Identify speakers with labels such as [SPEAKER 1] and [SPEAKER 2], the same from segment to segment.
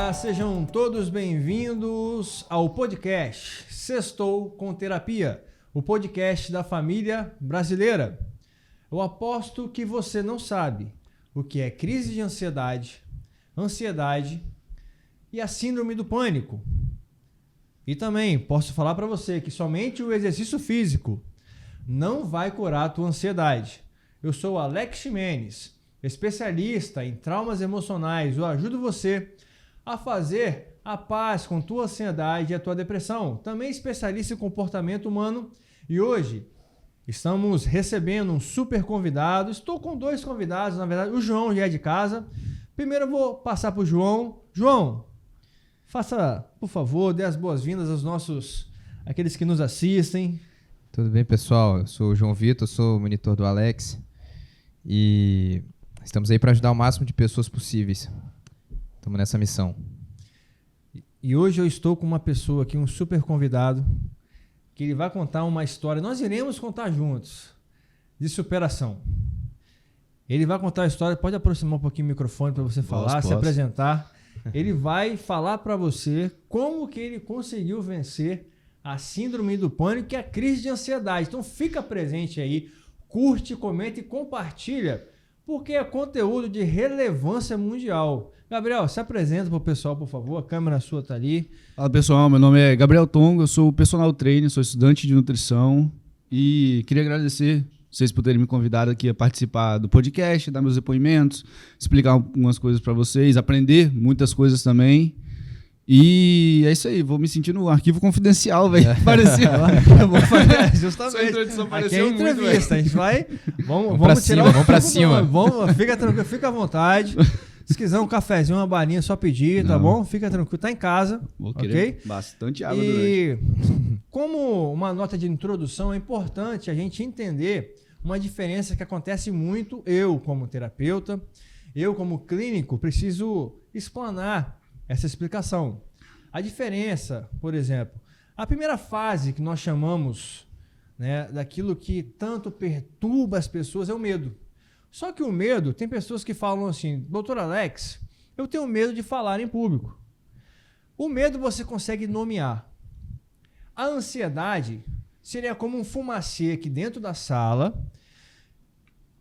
[SPEAKER 1] Olá, sejam todos bem-vindos ao podcast Sextou com Terapia, o podcast da família brasileira. Eu aposto que você não sabe o que é crise de ansiedade, ansiedade e a síndrome do pânico. E também posso falar para você que somente o exercício físico não vai curar a tua ansiedade. Eu sou o Alex Ximenes, especialista em traumas emocionais. Eu ajudo você a fazer a paz com tua ansiedade e a tua depressão. Também especialista em comportamento humano. E hoje estamos recebendo um super convidado. Estou com dois convidados, na verdade. O João já é de casa. Primeiro eu vou passar para o João. João, faça, por favor, dê as boas-vindas aos aqueles que nos assistem.
[SPEAKER 2] Tudo bem, pessoal? Eu sou o João Vitor, sou o monitor do Alex. E estamos aí para ajudar o máximo de pessoas possíveis. Estamos nessa missão.
[SPEAKER 1] E hoje eu estou com uma pessoa aqui, um super convidado, que ele vai contar uma história. Nós iremos contar juntos, de superação. Ele vai contar a história, pode aproximar um pouquinho o microfone para você falar, se apresentar. Ele vai falar para você como que ele conseguiu vencer a síndrome do pânico e a crise de ansiedade. Então fica presente aí, curte, comenta e compartilha, porque é conteúdo de relevância mundial. Gabriel, se apresenta para o pessoal, por favor. A câmera sua está ali.
[SPEAKER 3] Fala, pessoal. Meu nome é Gabriel Tongo, eu sou personal trainer, sou estudante de nutrição e queria agradecer vocês por terem me convidado aqui a participar do podcast, dar meus depoimentos, explicar algumas coisas para vocês, aprender muitas coisas também. E é isso aí, vou me sentir no arquivo confidencial, velho. Parecia.
[SPEAKER 1] Eu vou fazer justamente.
[SPEAKER 3] Sua introdução
[SPEAKER 1] Aqui
[SPEAKER 3] pareceu
[SPEAKER 1] é entrevista, a gente vai. Vamos
[SPEAKER 2] pra
[SPEAKER 1] tirar
[SPEAKER 2] cima, vamos pra cima.
[SPEAKER 1] Fica tranquilo, fica à vontade. Se quiser um cafezinho, uma balinha, é só pedir, tá bom? Fica tranquilo, tá em casa.
[SPEAKER 3] Vou querer
[SPEAKER 1] ok?
[SPEAKER 3] bastante água durante.
[SPEAKER 1] Como uma nota de introdução, é importante a gente entender uma diferença que acontece muito. Eu, como terapeuta, eu, como clínico, preciso explanar essa explicação. A diferença, por exemplo, a primeira fase que nós chamamos, né, daquilo que tanto perturba as pessoas é o medo. Só que o medo, tem pessoas que falam assim, doutor Alex, eu tenho medo de falar em público. O medo você consegue nomear. A ansiedade seria como um fumacê aqui dentro da sala,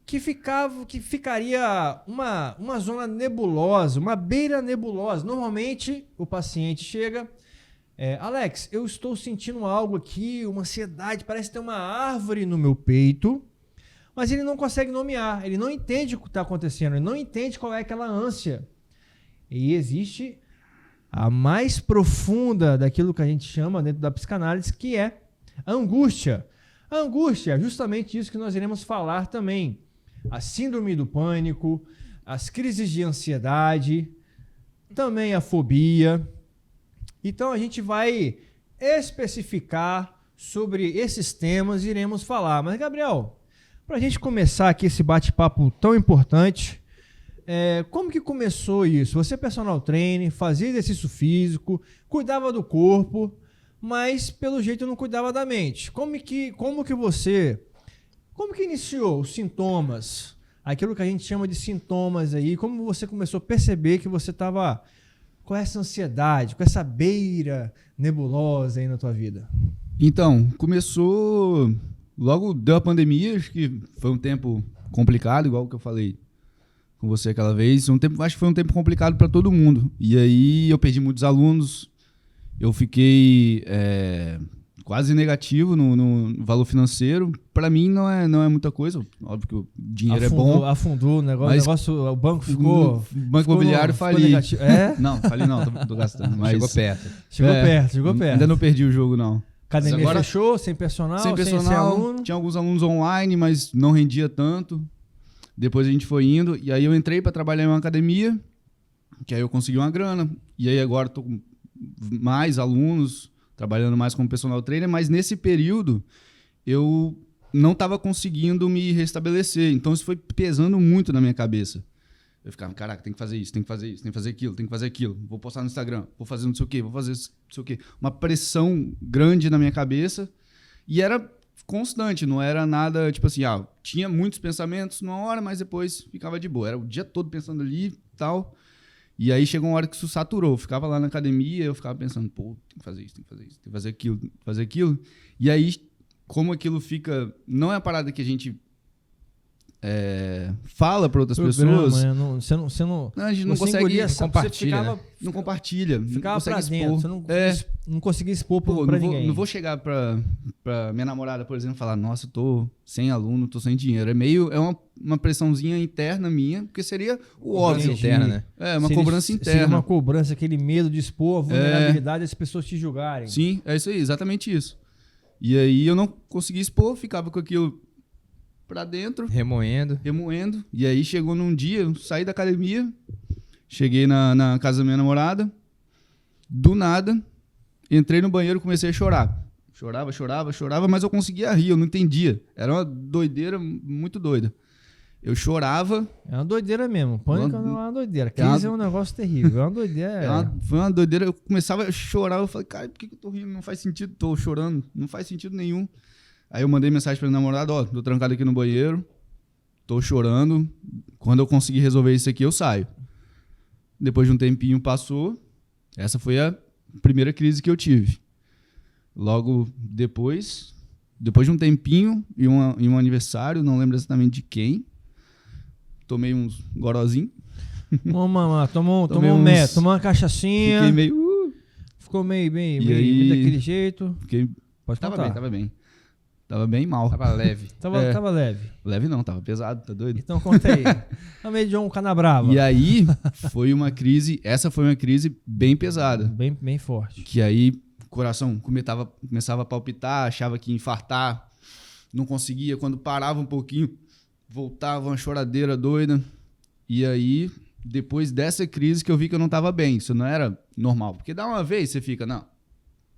[SPEAKER 1] que ficaria uma zona nebulosa, uma beira nebulosa. Normalmente o paciente chega, Alex, eu estou sentindo algo aqui, uma ansiedade, parece ter uma árvore no meu peito, mas ele não consegue nomear, ele não entende o que está acontecendo, ele não entende qual é aquela ânsia. E existe a mais profunda daquilo que a gente chama dentro da psicanálise, que é a angústia. A angústia é justamente isso que nós iremos falar também. A síndrome do pânico, as crises de ansiedade, também a fobia. Então a gente vai especificar sobre esses temas e iremos falar. Mas, Gabriel, para a gente começar aqui esse bate-papo tão importante, como que começou isso? Você é personal trainer, fazia exercício físico, cuidava do corpo, mas pelo jeito não cuidava da mente. Como que iniciou os sintomas? Aquilo que a gente chama de sintomas aí, como você começou a perceber que você estava com essa ansiedade, com essa beira nebulosa aí na tua vida?
[SPEAKER 3] Então, começou logo deu a pandemia, acho que foi um tempo complicado, igual o que eu falei com você aquela vez. Acho que foi um tempo complicado para todo mundo. E aí eu perdi muitos alunos, eu fiquei quase negativo no valor financeiro. Para mim não é muita coisa, óbvio que o dinheiro é bom.
[SPEAKER 1] Afundou o negócio, o banco ficou...
[SPEAKER 3] O banco imobiliário fali. Não, fali não, tô gastando. Mas
[SPEAKER 2] Chegou perto.
[SPEAKER 1] Chegou perto.
[SPEAKER 3] Ainda não perdi o jogo, não.
[SPEAKER 1] Academia agora fechou, sem personal, sem aluno.
[SPEAKER 3] Tinha alguns alunos online, mas não rendia tanto. Depois a gente foi indo, e aí eu entrei para trabalhar em uma academia, que aí eu consegui uma grana. E aí agora tô com mais alunos, trabalhando mais como personal trainer, mas nesse período eu não estava conseguindo me restabelecer. Então isso foi pesando muito na minha cabeça. Eu ficava, caraca, tem que fazer isso, tem que fazer isso, tem que fazer aquilo, tem que fazer aquilo. Vou postar no Instagram, vou fazer não sei o quê, vou fazer não sei o quê. Uma pressão grande na minha cabeça. E era constante, não era nada, tipo assim, tinha muitos pensamentos numa hora, mas depois ficava de boa. Era o dia todo pensando ali e tal. E aí chegou uma hora que isso saturou. Eu ficava lá na academia, eu ficava pensando, pô, tem que fazer isso, tem que fazer isso, tem que fazer aquilo, tem que fazer aquilo. E aí, como aquilo fica... Não é a parada que a gente fala para outras pessoas...
[SPEAKER 1] Você não,
[SPEAKER 3] a gente não
[SPEAKER 1] você
[SPEAKER 3] consegue...
[SPEAKER 1] engolia,
[SPEAKER 2] não
[SPEAKER 1] você
[SPEAKER 2] compartilha,
[SPEAKER 1] ficava,
[SPEAKER 2] né?
[SPEAKER 3] Não compartilha, não
[SPEAKER 1] ficava
[SPEAKER 3] consegue
[SPEAKER 1] pra
[SPEAKER 3] expor.
[SPEAKER 1] dentro, você não conseguia expor
[SPEAKER 3] Pô,
[SPEAKER 1] pra
[SPEAKER 3] não
[SPEAKER 1] ninguém.
[SPEAKER 3] não vou chegar pra minha namorada, por exemplo, e falar, nossa, eu tô sem aluno, tô sem dinheiro. É uma pressãozinha interna minha, porque seria o óbvio.
[SPEAKER 1] Entendi.
[SPEAKER 2] interna, né?
[SPEAKER 3] É, uma
[SPEAKER 1] Seria-
[SPEAKER 3] cobrança
[SPEAKER 1] Seria
[SPEAKER 3] interna.
[SPEAKER 1] uma cobrança, aquele medo de expor a vulnerabilidade das pessoas te julgarem.
[SPEAKER 3] Sim, é isso aí, exatamente isso. E aí eu não conseguia expor, ficava com aquilo pra dentro,
[SPEAKER 2] Remoendo.
[SPEAKER 3] remoendo. E aí chegou num dia, eu saí da academia, cheguei na casa da minha namorada, do nada, entrei no banheiro e comecei a chorar. Chorava, mas eu conseguia rir, eu não entendia. Era uma doideira muito doida. Eu chorava.
[SPEAKER 1] É uma doideira mesmo. Pânico
[SPEAKER 3] Uma-
[SPEAKER 1] não é uma doideira.
[SPEAKER 3] É uma-
[SPEAKER 1] Crise é um negócio terrível. É uma doideira.
[SPEAKER 3] Foi uma doideira. Eu começava a chorar. Eu falei, cara, por que eu tô rindo? Não faz sentido. Tô chorando. Não faz sentido nenhum. Aí eu mandei mensagem pra minha namorada: ó, tô trancado aqui no banheiro. Tô chorando. Quando eu conseguir resolver isso aqui, eu saio. Depois de um tempinho passou. Essa foi a primeira crise que eu tive. Logo depois de um tempinho e um aniversário, não lembro exatamente de quem, tomei uns gorozinhos.
[SPEAKER 1] Tomou
[SPEAKER 3] Tomei
[SPEAKER 1] um
[SPEAKER 3] uns-
[SPEAKER 1] metro, tomou uma cachaçinha.
[SPEAKER 3] Fiquei meio...
[SPEAKER 1] Ficou meio
[SPEAKER 3] E aí-
[SPEAKER 1] daquele jeito.
[SPEAKER 3] Fiquei...
[SPEAKER 1] Pode
[SPEAKER 3] Tava
[SPEAKER 1] contar.
[SPEAKER 3] bem, tava bem. Tava bem mal.
[SPEAKER 2] Tava leve.
[SPEAKER 1] Tava leve.
[SPEAKER 3] Leve não, tava pesado, tá doido?
[SPEAKER 1] Então conta aí. Tá meio de um canabrava.
[SPEAKER 3] E aí, foi uma crise... Essa foi uma crise bem pesada.
[SPEAKER 1] Bem forte.
[SPEAKER 3] Que aí, o coração começava a palpitar, achava que ia infartar. Não conseguia. Quando parava um pouquinho, voltava uma choradeira doida. E aí, depois dessa crise que eu vi que eu não tava bem. Isso não era normal. Porque dá uma vez, você fica, não...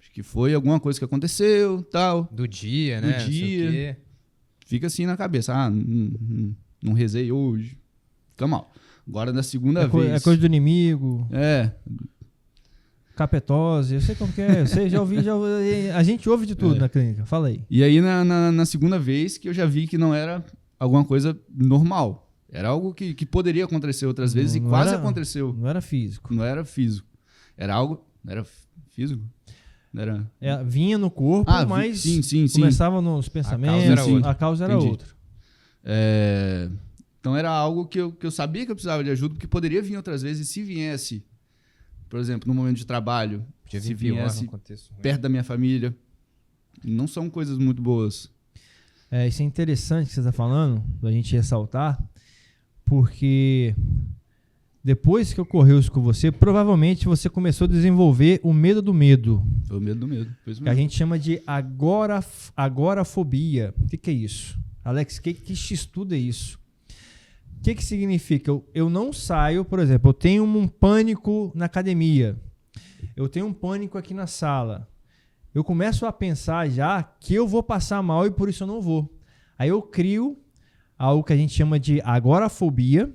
[SPEAKER 3] Acho que foi alguma coisa que aconteceu, tal.
[SPEAKER 2] Do dia,
[SPEAKER 3] Do
[SPEAKER 2] né? Não sei o
[SPEAKER 3] dia.
[SPEAKER 2] quê.
[SPEAKER 3] Fica assim na cabeça. Ah, não rezei hoje. Fica mal. Agora, na segunda vez...
[SPEAKER 1] É coisa do inimigo,
[SPEAKER 3] É,
[SPEAKER 1] capetose, eu sei como que é. Eu sei, já ouvi. A gente ouve de tudo na clínica. Fala aí.
[SPEAKER 3] e aí na segunda vez que eu já vi que não era alguma coisa normal. Era algo que poderia acontecer outras vezes e
[SPEAKER 1] Não
[SPEAKER 3] quase
[SPEAKER 1] era-
[SPEAKER 3] aconteceu.
[SPEAKER 1] Não era físico.
[SPEAKER 3] Não era físico. Era algo... Não era físico? Não era...
[SPEAKER 1] Vinha no corpo, mas
[SPEAKER 3] sim.
[SPEAKER 1] começava nos pensamentos.
[SPEAKER 2] era outra.
[SPEAKER 1] A causa era
[SPEAKER 3] Entendi.
[SPEAKER 1] outra.
[SPEAKER 3] Então era algo que eu sabia que eu precisava de ajuda, porque poderia vir outras vezes. E se viesse, por exemplo, no momento de trabalho,
[SPEAKER 2] Podia
[SPEAKER 3] se
[SPEAKER 2] vir pior
[SPEAKER 3] viesse
[SPEAKER 2] no contexto.
[SPEAKER 3] perto da minha família, não são coisas muito boas.
[SPEAKER 1] Isso é interessante que você está falando, da gente ressaltar, porque depois que ocorreu isso com você, provavelmente você começou a desenvolver o medo do medo,
[SPEAKER 3] Foi o medo do medo. Foi isso
[SPEAKER 1] que a
[SPEAKER 3] mesmo.
[SPEAKER 1] gente chama de agorafobia. O que é isso? Alex, que estuda isso? O que significa? Eu não saio, por exemplo, eu tenho um pânico na academia, eu tenho um pânico aqui na sala. Eu começo a pensar já que eu vou passar mal e por isso eu não vou. Aí eu crio algo que a gente chama de agorafobia,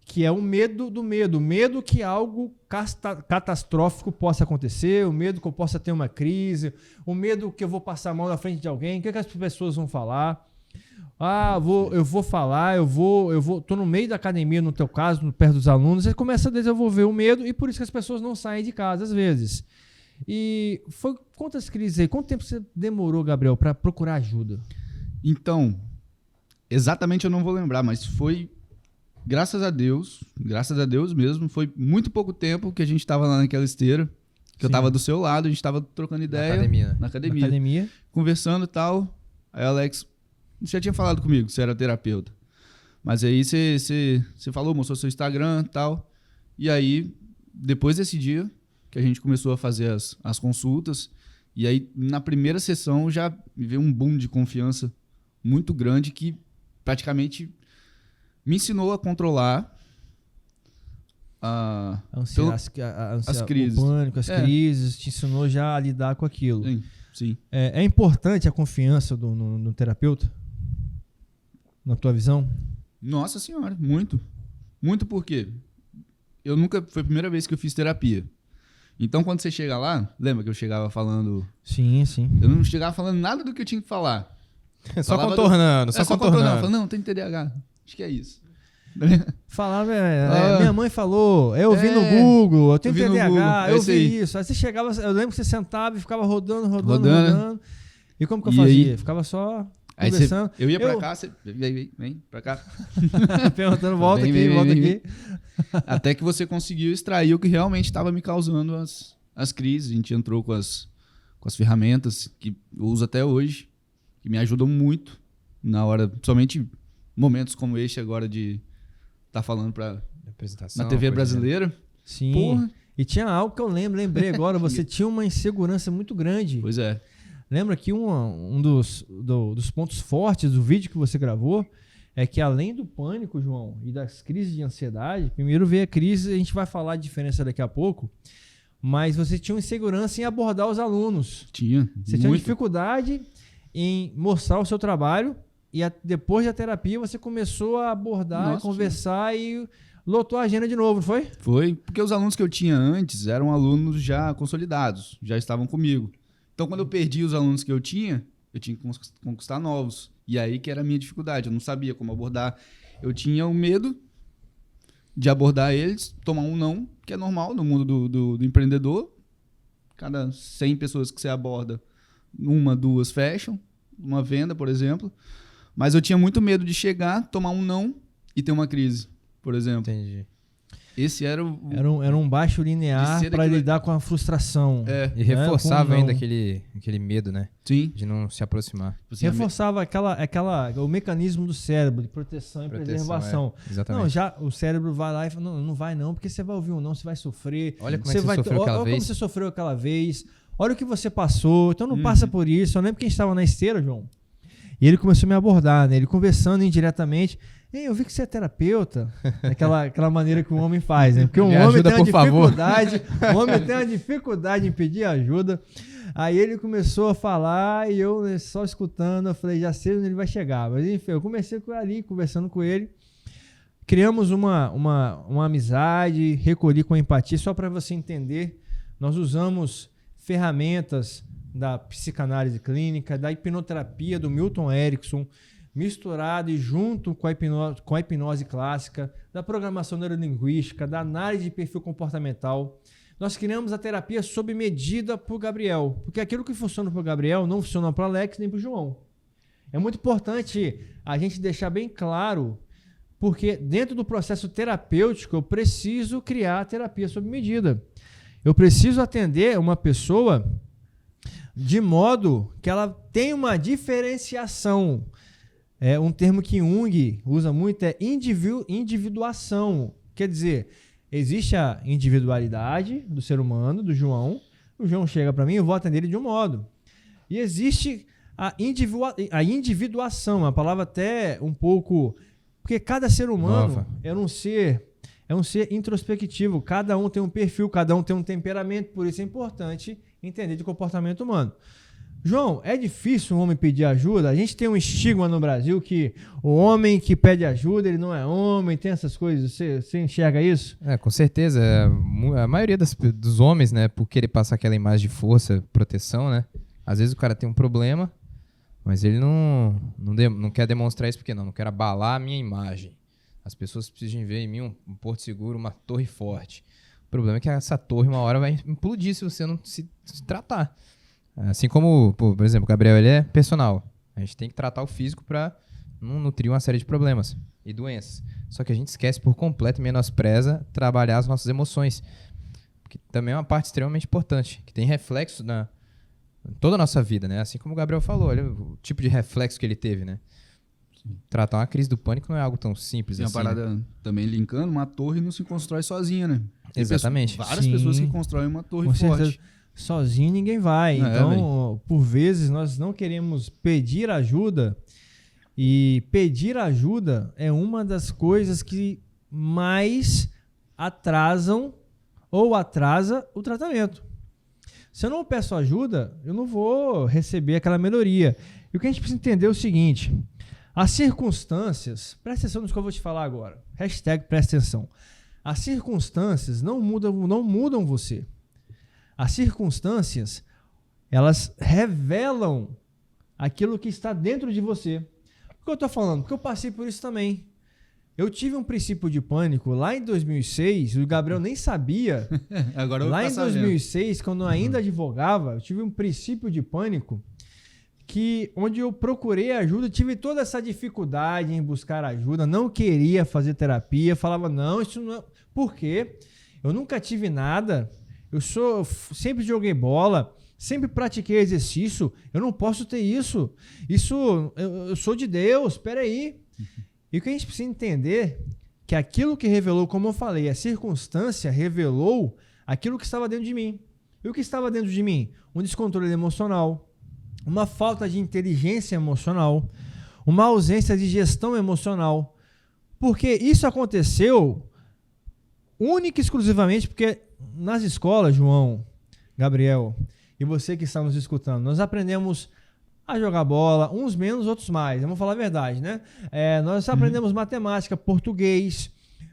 [SPEAKER 1] que é o medo do medo. O medo que algo catastrófico possa acontecer, o medo que eu possa ter uma crise, o medo que eu vou passar mal na frente de alguém, o que as pessoas vão falar. Eu vou falar, tô no meio da academia, no teu caso, perto dos alunos, você começa a desenvolver o medo e por isso que as pessoas não saem de casa às vezes. E foi quantas crises aí? Quanto tempo você demorou, Gabriel, para procurar ajuda?
[SPEAKER 3] Então, exatamente eu não vou lembrar, mas foi, graças a Deus mesmo, foi muito pouco tempo que a gente estava lá naquela esteira, que eu
[SPEAKER 1] Sim.
[SPEAKER 3] estava do seu lado, a gente estava trocando ideia.
[SPEAKER 2] academia, né?
[SPEAKER 3] Na academia.
[SPEAKER 1] Na academia?
[SPEAKER 3] Conversando e tal. Aí, Alex, você já tinha falado comigo, você era terapeuta. Mas aí você falou, mostrou seu Instagram e tal. E aí, depois desse dia, que a gente começou a fazer as consultas, e aí, na primeira sessão, já me veio um boom de confiança muito grande que praticamente me ensinou a controlar as crises.
[SPEAKER 1] O pânico, as
[SPEAKER 3] É.
[SPEAKER 1] crises, te ensinou já a lidar com aquilo.
[SPEAKER 3] Sim.
[SPEAKER 1] É importante a confiança no terapeuta? Na tua visão?
[SPEAKER 3] Nossa senhora, muito. Muito porque foi a primeira vez que eu fiz terapia. Então, quando você chega lá, lembra que eu chegava falando...
[SPEAKER 1] Sim, sim.
[SPEAKER 3] Eu não chegava falando nada do que eu tinha que falar.
[SPEAKER 2] Só
[SPEAKER 3] Falava
[SPEAKER 2] contornando, só
[SPEAKER 3] contornando.
[SPEAKER 2] contornando.
[SPEAKER 3] Falava, não, tem TDAH. Acho que é isso.
[SPEAKER 1] Falava, minha mãe falou, eu vi no Google, eu tenho
[SPEAKER 3] vi no
[SPEAKER 1] TDAH,
[SPEAKER 3] Google,
[SPEAKER 1] eu
[SPEAKER 3] esse
[SPEAKER 1] vi
[SPEAKER 3] aí.
[SPEAKER 1] isso. Aí você chegava, eu lembro que você sentava e ficava rodando. E como que eu
[SPEAKER 3] E
[SPEAKER 1] fazia?
[SPEAKER 3] aí?
[SPEAKER 1] Ficava só
[SPEAKER 3] Aí
[SPEAKER 1] conversando.
[SPEAKER 3] eu ia pra cá, você vem pra cá.
[SPEAKER 1] Perguntando, volta
[SPEAKER 3] Vem,
[SPEAKER 1] aqui, volta
[SPEAKER 3] vem.
[SPEAKER 1] aqui.
[SPEAKER 3] Até que você conseguiu extrair o que realmente estava me causando as crises. A gente entrou com as ferramentas que eu uso até hoje, que me ajudam muito na hora, somente momentos como este agora de estar falando
[SPEAKER 2] Apresentação,
[SPEAKER 3] na TV
[SPEAKER 2] coisa,
[SPEAKER 3] brasileira.
[SPEAKER 1] Sim.
[SPEAKER 3] Porra.
[SPEAKER 1] E tinha algo que eu lembrei agora, você tinha uma insegurança muito grande.
[SPEAKER 3] Pois é.
[SPEAKER 1] Lembra que um dos pontos fortes do vídeo que você gravou é que além do pânico, João, e das crises de ansiedade, primeiro veio a crise, a gente vai falar de diferença daqui a pouco, mas você tinha uma insegurança em abordar os alunos.
[SPEAKER 3] Tinha.
[SPEAKER 1] Você tinha dificuldade em mostrar o seu trabalho e depois da terapia você começou a abordar, conversar e lotou a agenda de novo, não foi?
[SPEAKER 3] Foi, porque os alunos que eu tinha antes eram alunos já consolidados, já estavam comigo. Então, quando eu perdi os alunos que eu tinha que conquistar novos. E aí que era a minha dificuldade, eu não sabia como abordar. Eu tinha o medo de abordar eles, tomar um não, que é normal no mundo do empreendedor. Cada 100 pessoas que você aborda, 1, 2 fecham, uma venda, por exemplo. Mas eu tinha muito medo de chegar, tomar um não e ter uma crise, por exemplo.
[SPEAKER 2] Entendi.
[SPEAKER 3] Esse era o...
[SPEAKER 1] Era um baixo linear para lidar com a frustração.
[SPEAKER 2] E reforçava
[SPEAKER 1] Com
[SPEAKER 2] ainda aquele medo, né?
[SPEAKER 3] Sim.
[SPEAKER 2] De não se aproximar.
[SPEAKER 1] Reforçava o mecanismo do cérebro de proteção e preservação.
[SPEAKER 2] Exatamente.
[SPEAKER 1] Não, já o cérebro vai lá e fala, não vai não, porque você vai ouvir um não, você vai sofrer.
[SPEAKER 2] Olha como você sofreu aquela vez.
[SPEAKER 1] Como você sofreu aquela vez. Olha o que você passou. Então não passa por isso. Eu lembro que a gente estava na esteira, João. E ele começou a me abordar, né? Ele conversando indiretamente. Ei, eu vi que você é terapeuta. Aquela maneira que o homem faz, né? Porque o homem tem uma dificuldade. O homem tem uma dificuldade em pedir ajuda. Aí ele começou a falar e eu só escutando, eu falei, já sei onde ele vai chegar. Mas enfim, eu comecei ali, conversando com ele. Criamos uma amizade, recolhi com empatia. Só para você entender, nós usamos ferramentas da psicanálise clínica, da hipnoterapia do Milton Erickson, misturado e junto com a hipnose clássica, da programação neurolinguística, da análise de perfil comportamental. Nós criamos a terapia sob medida para o Gabriel, porque aquilo que funciona para o Gabriel não funciona para o Alex nem para o João. É muito importante a gente deixar bem claro, porque dentro do processo terapêutico eu preciso criar a terapia sob medida. Eu preciso atender uma pessoa de modo que ela tenha uma diferenciação. Um termo que Jung usa muito é individuação. Quer dizer, existe a individualidade do ser humano, do João. O João chega para mim, eu vou atender ele de um modo. E existe a individuação, a palavra até um pouco... Porque cada ser humano é um ser introspectivo. Cada um tem um perfil, cada um tem um temperamento. Por isso é importante entender de comportamento humano. João, é difícil um homem pedir ajuda? A gente tem um estigma no Brasil que o homem que pede ajuda, ele não é homem, tem essas coisas. Você enxerga isso?
[SPEAKER 2] Com certeza. A maioria dos homens, né, por querer passar aquela imagem de força, proteção, né? Às vezes o cara tem um problema, mas ele não quer demonstrar isso porque não quer abalar a minha imagem. As pessoas precisam ver em mim um porto seguro, uma torre forte. O problema é que essa torre uma hora vai implodir se você não se tratar. Assim como, por exemplo, o Gabriel, ele é personal. A gente tem que tratar o físico para não nutrir uma série de problemas e doenças. Só que a gente esquece por completo e menospreza trabalhar as nossas emoções. Que também é uma parte extremamente importante, que tem reflexo em toda a nossa vida, né? Assim como o Gabriel falou, olha o tipo de reflexo que ele teve, né? Tratar uma crise do pânico não é algo tão simples
[SPEAKER 3] assim. Tem uma parada também linkando, uma torre não se constrói sozinha, né? Tem
[SPEAKER 2] Exatamente.
[SPEAKER 3] Várias pessoas que constroem uma torre forte.
[SPEAKER 1] Sozinho ninguém vai. Então, por vezes, nós não queremos pedir ajuda. E pedir ajuda é uma das coisas que mais atrasam ou atrasa o tratamento. Se eu não peço ajuda, eu não vou receber aquela melhoria. E o que a gente precisa entender é o seguinte: as circunstâncias, presta atenção no que eu vou te falar agora. Hashtag presta atenção. As circunstâncias não mudam você. As circunstâncias, elas revelam aquilo que está dentro de você. Por que eu estou falando? Porque eu passei por isso também. Eu tive um princípio de pânico lá em 2006, o Gabriel nem sabia.
[SPEAKER 3] Agora eu vou
[SPEAKER 1] Lá
[SPEAKER 3] ficar
[SPEAKER 1] em
[SPEAKER 3] sabendo.
[SPEAKER 1] 2006, quando eu ainda advogava, eu tive um princípio de pânico onde eu procurei ajuda, tive toda essa dificuldade em buscar ajuda, não queria fazer terapia, falava, não, isso não... Por quê? Eu nunca tive nada, sempre joguei bola, sempre pratiquei exercício, eu não posso ter isso. Eu sou de Deus, espera aí. E o que a gente precisa entender que aquilo que revelou, como eu falei, a circunstância revelou aquilo que estava dentro de mim. E o que estava dentro de mim? Um descontrole emocional, uma falta de inteligência emocional, uma ausência de gestão emocional. Porque isso aconteceu única e exclusivamente porque nas escolas, João, Gabriel, e você que está nos escutando, nós aprendemos a jogar bola, uns menos, outros mais. Vamos falar a verdade, né? Nós aprendemos matemática, português,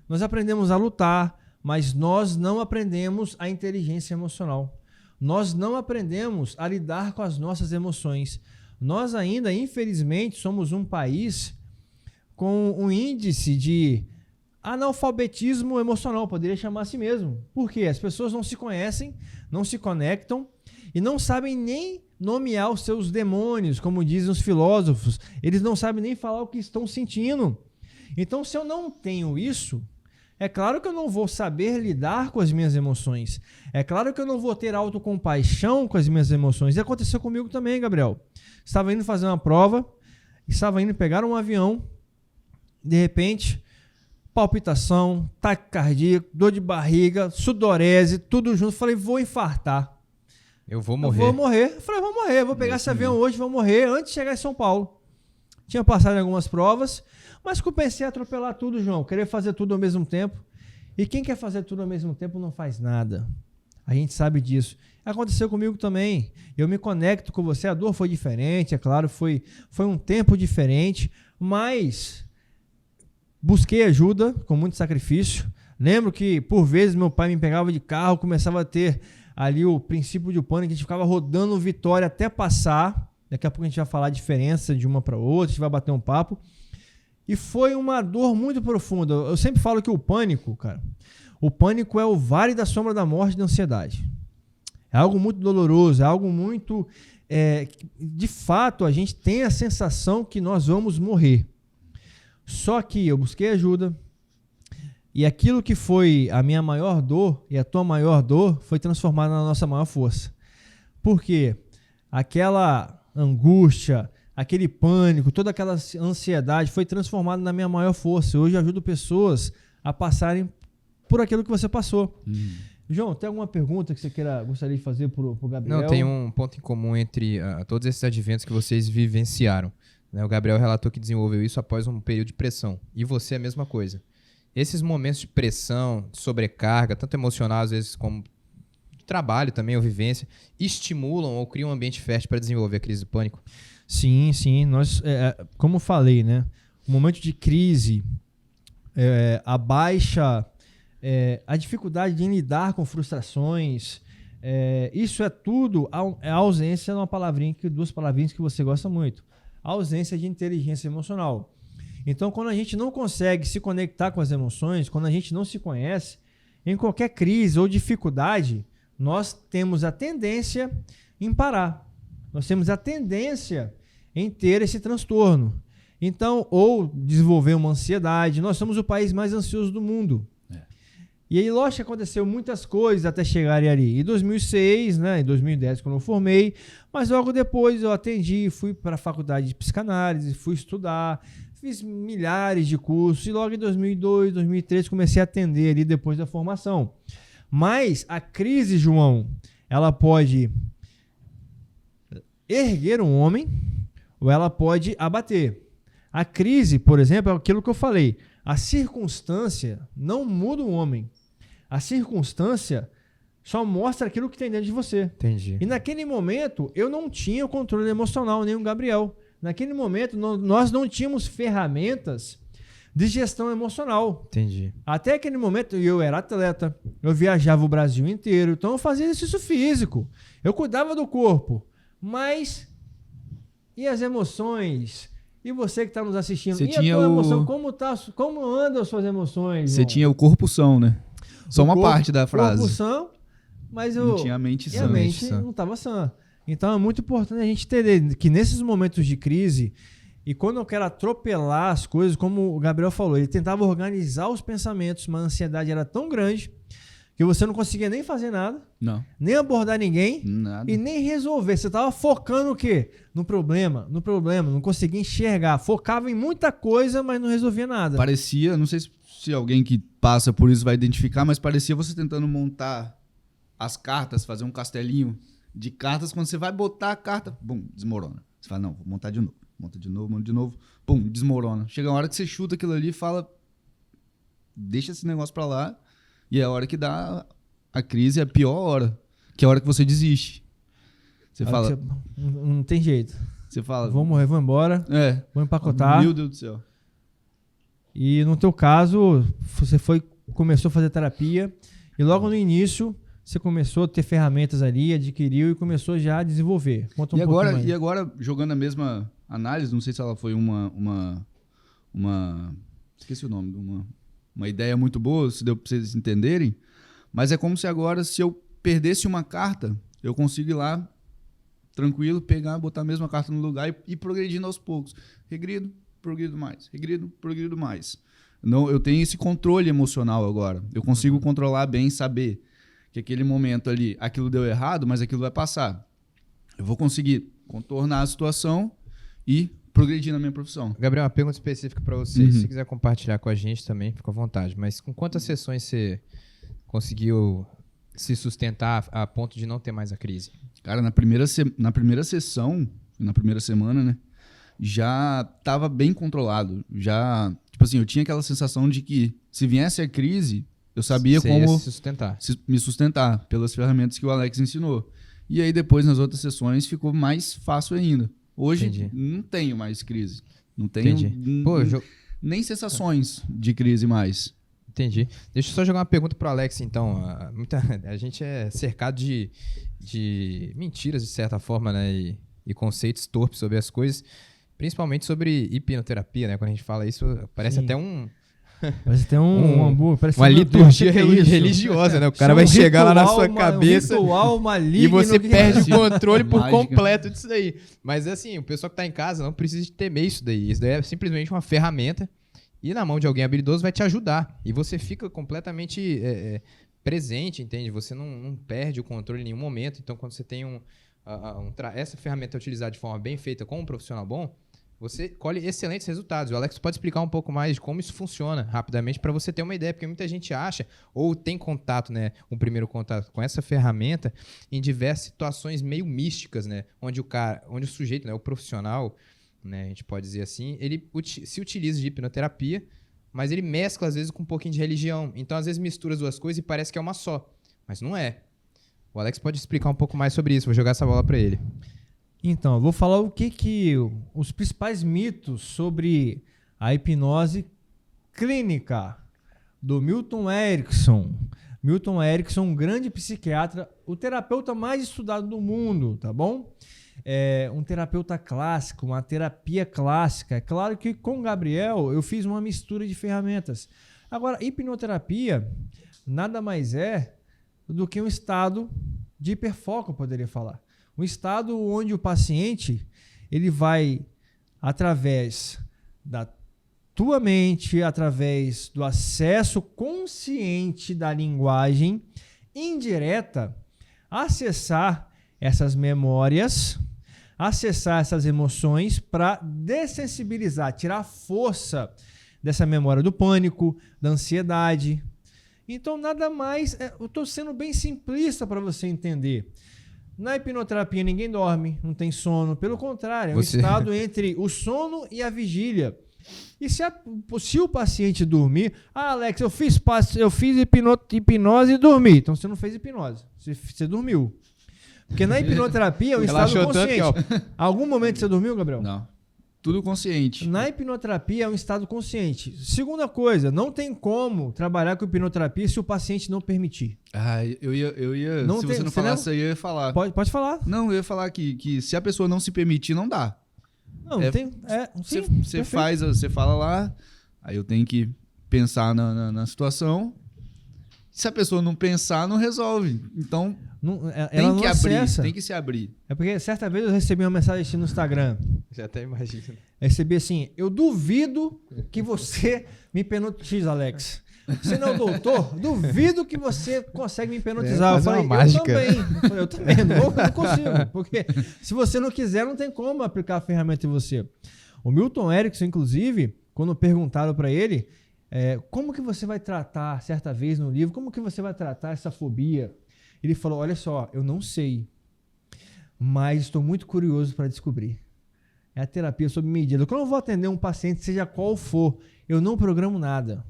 [SPEAKER 1] nós aprendemos a lutar, mas nós não aprendemos a inteligência emocional. Nós não aprendemos a lidar com as nossas emoções. Nós ainda, infelizmente, somos um país com um índice de analfabetismo emocional, poderia chamar assim mesmo. Por quê? As pessoas não se conhecem, não se conectam e não sabem nem nomear os seus demônios, como dizem os filósofos. Eles não sabem nem falar o que estão sentindo. Então, se eu não tenho isso, é claro que eu não vou saber lidar com as minhas emoções. É claro que eu não vou ter autocompaixão com as minhas emoções. E aconteceu comigo também, Gabriel. Estava indo fazer uma prova, estava indo pegar um avião, de repente, palpitação, taquicardia, dor de barriga, sudorese, tudo junto. Falei, vou infartar.
[SPEAKER 2] Eu vou morrer.
[SPEAKER 1] Eu vou morrer. Eu falei, vou morrer, vou pegar esse avião hoje, vou morrer antes de chegar em São Paulo. Tinha passado em algumas provas, mas comecei a atropelar tudo, João. Querer fazer tudo ao mesmo tempo. E quem quer fazer tudo ao mesmo tempo não faz nada. A gente sabe disso. Aconteceu comigo também. Eu me conecto com você. A dor foi diferente, é claro, foi um tempo diferente, mas busquei ajuda com muito sacrifício. Lembro que, por vezes, meu pai me pegava de carro, começava a ter ali o princípio de pânico, a gente ficava rodando Vitória até passar. Daqui a pouco a gente vai falar a diferença de uma para outra, a gente vai bater um papo. E foi uma dor muito profunda. Eu sempre falo que o pânico, cara, o pânico é o vale da sombra da morte da ansiedade. É algo muito doloroso, é algo muito... de fato, a gente tem a sensação que nós vamos morrer. Só que eu busquei ajuda e aquilo que foi a minha maior dor e a tua maior dor foi transformado na nossa maior força. Por quê? Aquela angústia, aquele pânico, toda aquela ansiedade foi transformada na minha maior força. Hoje eu ajudo pessoas a passarem por aquilo que você passou. João, tem alguma pergunta que você gostaria de fazer para o Gabriel?
[SPEAKER 2] Não, tem um ponto em comum entre todos esses adventos que vocês vivenciaram. Né? O Gabriel relatou que desenvolveu isso após um período de pressão. E você é a mesma coisa. Esses momentos de pressão, de sobrecarga, tanto emocional às vezes como de trabalho também, ou vivência, estimulam ou criam um ambiente fértil para desenvolver a crise do pânico?
[SPEAKER 1] Sim, sim. Nós, como falei, né? O momento de crise, a baixa, a dificuldade de lidar com frustrações, isso é tudo a ausência de uma palavrinha, duas palavrinhas que você gosta muito. A ausência de inteligência emocional. Então, quando a gente não consegue se conectar com as emoções, quando a gente não se conhece, em qualquer crise ou dificuldade, nós temos a tendência em parar. Nós temos a tendência em ter esse transtorno. Então, ou desenvolver uma ansiedade. Nós somos o país mais ansioso do mundo. E aí, lógico que aconteceu muitas coisas até chegarem ali. Em 2006, né, em 2010, quando eu formei, mas logo depois eu atendi, fui para a faculdade de psicanálise, fui estudar, fiz milhares de cursos e logo em 2002, 2003 comecei a atender ali depois da formação. Mas a crise, João, ela pode erguer um homem ou ela pode abater. A crise, por exemplo, é aquilo que eu falei. A circunstância não muda o homem. A circunstância só mostra aquilo que tem dentro de você.
[SPEAKER 2] Entendi.
[SPEAKER 1] E naquele momento, eu não tinha o controle emocional, nem o Gabriel. Naquele momento, nós não tínhamos ferramentas de gestão emocional.
[SPEAKER 2] Entendi.
[SPEAKER 1] Até aquele momento, eu era atleta, eu viajava o Brasil inteiro, então eu fazia exercício físico, eu cuidava do corpo, mas e as emoções? E você que está nos assistindo,
[SPEAKER 3] Você
[SPEAKER 1] e a
[SPEAKER 3] tinha
[SPEAKER 1] tua
[SPEAKER 3] o-
[SPEAKER 1] emoção? Como andam as suas emoções?
[SPEAKER 3] Você
[SPEAKER 1] João?
[SPEAKER 3] tinha o corpo são, né? Só uma parte da frase.
[SPEAKER 1] Corpo sã, mas
[SPEAKER 3] Não tinha a mente
[SPEAKER 1] e a
[SPEAKER 3] sã.
[SPEAKER 1] mente
[SPEAKER 2] sã.
[SPEAKER 1] não estava sã. Então é muito importante a gente entender que nesses momentos de crise, e quando eu quero atropelar as coisas, como o Gabriel falou, ele tentava organizar os pensamentos, mas a ansiedade era tão grande que você não conseguia nem fazer nada,
[SPEAKER 3] Não,
[SPEAKER 1] nem abordar ninguém
[SPEAKER 3] nada.
[SPEAKER 1] e nem resolver. Você estava focando o quê? No problema, não conseguia enxergar. Focava em muita coisa, mas não resolvia nada.
[SPEAKER 3] Parecia, não sei se alguém que passa por isso vai identificar, mas parecia você tentando montar as cartas, fazer um castelinho de cartas. Quando você vai botar a carta, bum, desmorona. Você fala, não, vou montar de novo. Monta de novo, monta de novo. Pum, desmorona. Chega uma hora que você chuta aquilo ali e fala, deixa esse negócio pra lá. E é a hora que dá a crise, é a pior hora. Que é a hora que você desiste. Você
[SPEAKER 1] Aí
[SPEAKER 3] fala,
[SPEAKER 1] não tem jeito.
[SPEAKER 3] você fala,
[SPEAKER 1] Vou morrer, vou embora,
[SPEAKER 3] é,
[SPEAKER 1] vou empacotar.
[SPEAKER 3] meu Deus do céu.
[SPEAKER 1] E no teu caso, você começou a fazer terapia e logo no início você começou a ter ferramentas ali, adquiriu e começou já a desenvolver. Conta um
[SPEAKER 3] E
[SPEAKER 1] pouquinho
[SPEAKER 3] agora,
[SPEAKER 1] mais.
[SPEAKER 3] e agora, jogando a mesma análise, não sei se ela foi uma esqueci o nome, uma ideia muito boa, se deu para vocês entenderem, mas é como se agora, se eu perdesse uma carta, eu consigo ir lá, tranquilo, pegar, botar a mesma carta no lugar e ir progredindo aos poucos. Regrido, progrido mais. Regrido, progrido mais. Não, eu tenho esse controle emocional agora. Eu consigo controlar bem, saber que aquele momento ali, aquilo deu errado, mas aquilo vai passar. Eu vou conseguir contornar a situação e progredir na minha profissão.
[SPEAKER 2] Gabriel, uma pergunta específica para você.
[SPEAKER 3] Uhum.
[SPEAKER 2] Se você quiser compartilhar com a gente também, fica à vontade. Mas com quantas sessões você conseguiu se sustentar a ponto de não ter mais a crise?
[SPEAKER 3] Cara, na primeira sessão, na primeira semana, né, já estava bem controlado. Já, tipo assim, eu tinha aquela sensação de que se viesse a crise, eu sabia
[SPEAKER 2] Você ia
[SPEAKER 3] como
[SPEAKER 2] se sustentar.
[SPEAKER 3] me sustentar pelas ferramentas que o Alex ensinou. E aí depois, nas outras sessões, ficou mais fácil ainda. Hoje,
[SPEAKER 2] Entendi.
[SPEAKER 3] não tenho mais crise. Não tenho
[SPEAKER 2] Entendi. Pô,
[SPEAKER 3] nem sensações de crise mais.
[SPEAKER 2] Entendi. Deixa eu só jogar uma pergunta pro Alex, então. A gente é cercado de mentiras, de certa forma, né? E conceitos torpes sobre as coisas, principalmente sobre hipnoterapia, né? Quando a gente fala isso, parece
[SPEAKER 1] Sim.
[SPEAKER 2] até um
[SPEAKER 1] Parece até um hambúrguer, parece
[SPEAKER 2] uma
[SPEAKER 1] meu Deus,
[SPEAKER 2] liturgia
[SPEAKER 1] o que é isso?
[SPEAKER 2] religiosa, né? O
[SPEAKER 1] Isso
[SPEAKER 2] cara
[SPEAKER 1] é um
[SPEAKER 2] vai chegar lá na
[SPEAKER 1] ritual,
[SPEAKER 2] sua cabeça
[SPEAKER 1] ritual maligno,
[SPEAKER 2] e você
[SPEAKER 1] que-
[SPEAKER 2] perde o controle por
[SPEAKER 3] Mágica.
[SPEAKER 2] completo disso daí. Mas assim, o pessoal que tá em casa não precisa de temer isso daí. Isso daí é simplesmente uma ferramenta e na mão de alguém habilidoso vai te ajudar. E você fica completamente presente, entende? Você não perde o controle em nenhum momento. Então, quando você tem essa ferramenta utilizada de forma bem feita com um profissional bom, você colhe excelentes resultados. O Alex pode explicar um pouco mais de como isso funciona rapidamente para você ter uma ideia, porque muita gente acha ou tem contato, né, um primeiro contato com essa ferramenta em diversas situações meio místicas, né, onde o sujeito, né, o profissional, né, a gente pode dizer assim, ele se utiliza de hipnoterapia, mas ele mescla às vezes com um pouquinho de religião. Então às vezes mistura as duas coisas e parece que é uma só, mas não é. O Alex pode explicar um pouco mais sobre isso. Vou jogar essa bola para ele.
[SPEAKER 1] Então, eu vou falar o que os principais mitos sobre a hipnose clínica do Milton Erickson. Milton Erickson, um grande psiquiatra, o terapeuta mais estudado do mundo, tá bom? É um terapeuta clássico, uma terapia clássica. É claro que com o Gabriel eu fiz uma mistura de ferramentas. Agora, hipnoterapia nada mais é do que um estado de hiperfoco, eu poderia falar. Um estado onde o paciente ele vai, através da tua mente, através do acesso consciente da linguagem indireta, acessar essas memórias, acessar essas emoções para dessensibilizar, tirar a força dessa memória do pânico, da ansiedade. Então, nada mais... eu estou sendo bem simplista para você entender. Na hipnoterapia, ninguém dorme, não tem sono. Pelo contrário, é um estado entre o sono e a vigília. E se o paciente dormir... Ah, Alex, eu fiz hipnose e dormi. Então, você não fez hipnose. Você dormiu. Porque na hipnoterapia é um estado
[SPEAKER 2] Relaxou
[SPEAKER 1] consciente.
[SPEAKER 2] tanto,
[SPEAKER 1] Algum momento você dormiu, Gabriel?
[SPEAKER 3] Não. Tudo consciente.
[SPEAKER 1] Na hipnoterapia é um estado consciente. Segunda coisa, não tem como trabalhar com hipnoterapia se o paciente não permitir.
[SPEAKER 3] Ah, eu ia
[SPEAKER 1] Não
[SPEAKER 3] se
[SPEAKER 1] tem-
[SPEAKER 3] você não
[SPEAKER 1] você
[SPEAKER 3] falasse, eu ia falar.
[SPEAKER 1] Pode falar.
[SPEAKER 3] Não, eu ia falar que se a pessoa não se permitir, não dá.
[SPEAKER 1] Não, sim,
[SPEAKER 3] Você
[SPEAKER 1] perfeito.
[SPEAKER 3] faz, você fala lá, aí eu tenho que pensar na situação. Se a pessoa não pensar, não resolve. Então,
[SPEAKER 1] Ela
[SPEAKER 3] tem
[SPEAKER 1] não
[SPEAKER 3] que abrir,
[SPEAKER 1] acessa.
[SPEAKER 3] tem que se abrir.
[SPEAKER 1] É porque certa vez eu recebi uma mensagem assim no Instagram.
[SPEAKER 2] Já até imagino.
[SPEAKER 1] Eu recebi assim: eu duvido que você me hipnotize, Alex. Você não é o doutor? Duvido que você consegue me hipnotizar. Eu
[SPEAKER 2] Fazer
[SPEAKER 1] falei,
[SPEAKER 2] uma mágica.
[SPEAKER 1] eu também, não consigo. Porque se você não quiser, não tem como aplicar a ferramenta em você. O Milton Erickson, inclusive, quando perguntaram para ele, como que você vai tratar, certa vez no livro, como que você vai tratar essa fobia? Ele falou, olha só, eu não sei, mas estou muito curioso para descobrir. É a terapia sob medida. Quando eu vou atender um paciente, seja qual for, eu não programo nada.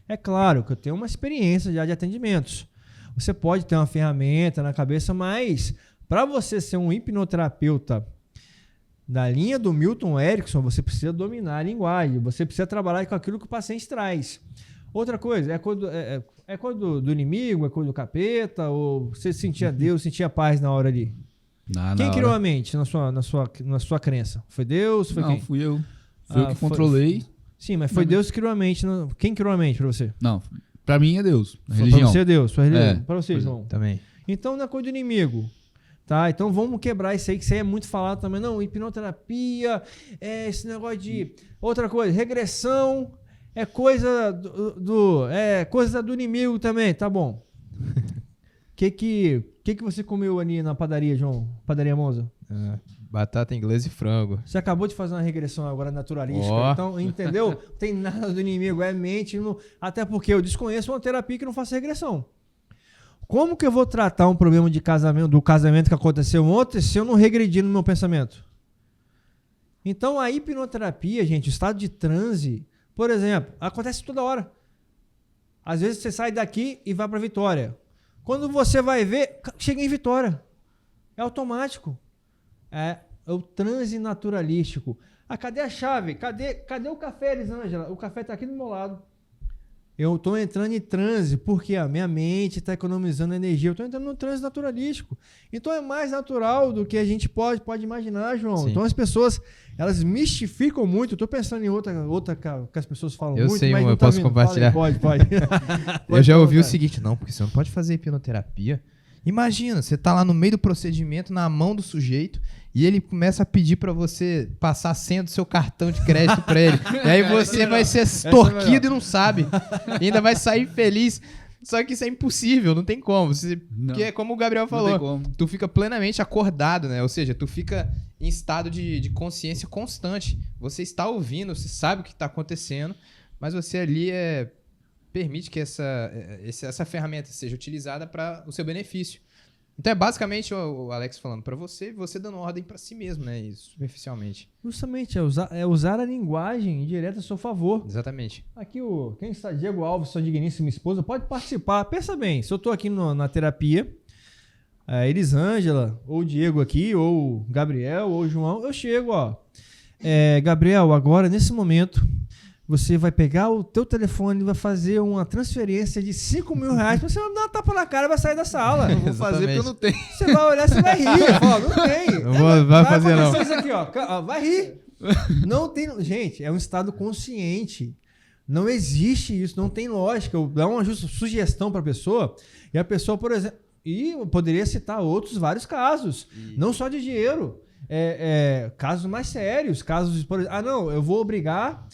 [SPEAKER 1] É claro que eu tenho uma experiência já de atendimentos. Você pode ter uma ferramenta na cabeça, mas para você ser um hipnoterapeuta da linha do Milton Erickson, você precisa dominar a linguagem, você precisa trabalhar com aquilo que o paciente traz. Outra coisa, é coisa do inimigo, é coisa do capeta, ou você sentia Deus, sentia paz na hora ali? Quem criou a mente na sua crença? Foi Deus? Foi
[SPEAKER 3] não,
[SPEAKER 1] quem?
[SPEAKER 3] fui eu. Fui eu que controlei.
[SPEAKER 1] Sim, mas foi Deus que criou a mente. Quem criou a mente pra você?
[SPEAKER 3] Não, pra mim é Deus. A
[SPEAKER 1] Pra
[SPEAKER 3] religião.
[SPEAKER 1] você é Deus, sua religião.
[SPEAKER 3] É,
[SPEAKER 1] Pra você, João.
[SPEAKER 2] Também.
[SPEAKER 1] Então não é coisa do inimigo. Tá? Então vamos quebrar isso aí, que isso aí é muito falado também. Não, hipnoterapia, esse negócio de... Outra coisa, regressão, é coisa coisa do inimigo também. Tá bom. Que você comeu ali na padaria, João? Padaria Monza?
[SPEAKER 2] Batata inglesa e frango.
[SPEAKER 1] Você acabou de fazer uma regressão agora naturalística.
[SPEAKER 2] Ó.
[SPEAKER 1] Então, entendeu? Não tem nada do inimigo, é mente. Até porque eu desconheço uma terapia que não faça regressão. Como que eu vou tratar um problema de casamento, do casamento que aconteceu ontem, se eu não regredir no meu pensamento? Então, a hipnoterapia, gente, o estado de transe, por exemplo, acontece toda hora. Às vezes você sai daqui e vai para Vitória. Quando você vai ver, chega em Vitória. É automático. É o transe naturalístico. Cadê a chave? Cadê o café, Elisângela? O café está aqui do meu lado. Eu estou entrando em transe porque a minha mente está economizando energia. Eu estou entrando no transe naturalístico. Então é mais natural do que a gente pode imaginar, João.
[SPEAKER 2] Sim.
[SPEAKER 1] Então as pessoas, elas mistificam muito. Estou pensando em outra que as pessoas falam
[SPEAKER 2] Eu
[SPEAKER 1] muito,
[SPEAKER 2] sei
[SPEAKER 1] mas
[SPEAKER 2] uma,
[SPEAKER 1] não
[SPEAKER 2] eu
[SPEAKER 1] tá
[SPEAKER 2] posso
[SPEAKER 1] vindo.
[SPEAKER 2] compartilhar.
[SPEAKER 1] Fala aí, pode.
[SPEAKER 2] Eu já ouvi o
[SPEAKER 1] cara.
[SPEAKER 2] seguinte, não, porque você não pode fazer hipnoterapia. Imagina, você tá lá no meio do procedimento, na mão do sujeito, e ele começa a pedir pra você passar a senha do seu cartão de crédito pra ele. E aí você vai ser extorquido e não sabe. E ainda vai sair feliz. Só que isso é impossível, não tem como. Porque é como o Gabriel
[SPEAKER 3] Não tem
[SPEAKER 2] falou,
[SPEAKER 3] como.
[SPEAKER 2] tu fica plenamente acordado, né? Ou seja, tu fica em estado de consciência constante. Você está ouvindo, você sabe o que está acontecendo, mas você ali permite que essa ferramenta seja utilizada para o seu benefício. Então é basicamente o Alex falando para você dando ordem para si mesmo, né? Isso, superficialmente.
[SPEAKER 1] Justamente, é usar a linguagem direta a seu favor.
[SPEAKER 2] Exatamente.
[SPEAKER 1] Aqui quem está, Diego Alves, sua digníssima esposa, pode participar. Pensa bem, se eu estou aqui na terapia, a Elisângela, ou o Diego aqui, ou o Gabriel, ou o João, eu chego, ó. Gabriel, agora, nesse momento, você vai pegar o teu telefone e vai fazer uma transferência de R$5.000, você vai dar uma tapa na cara e vai sair da sala.
[SPEAKER 3] Eu vou fazer porque eu não tenho.
[SPEAKER 1] Você vai olhar, você vai rir. Ó, não tem.
[SPEAKER 2] Não vai fazer, não.
[SPEAKER 1] Isso aqui, ó, vai rir. Não tem. Gente, é um estado consciente. Não existe isso, não tem lógica. Eu dar uma sugestão para a pessoa e a pessoa, por exemplo. E eu poderia citar vários casos, não só de dinheiro. Casos mais sérios. Casos, por exemplo, não, eu vou obrigar.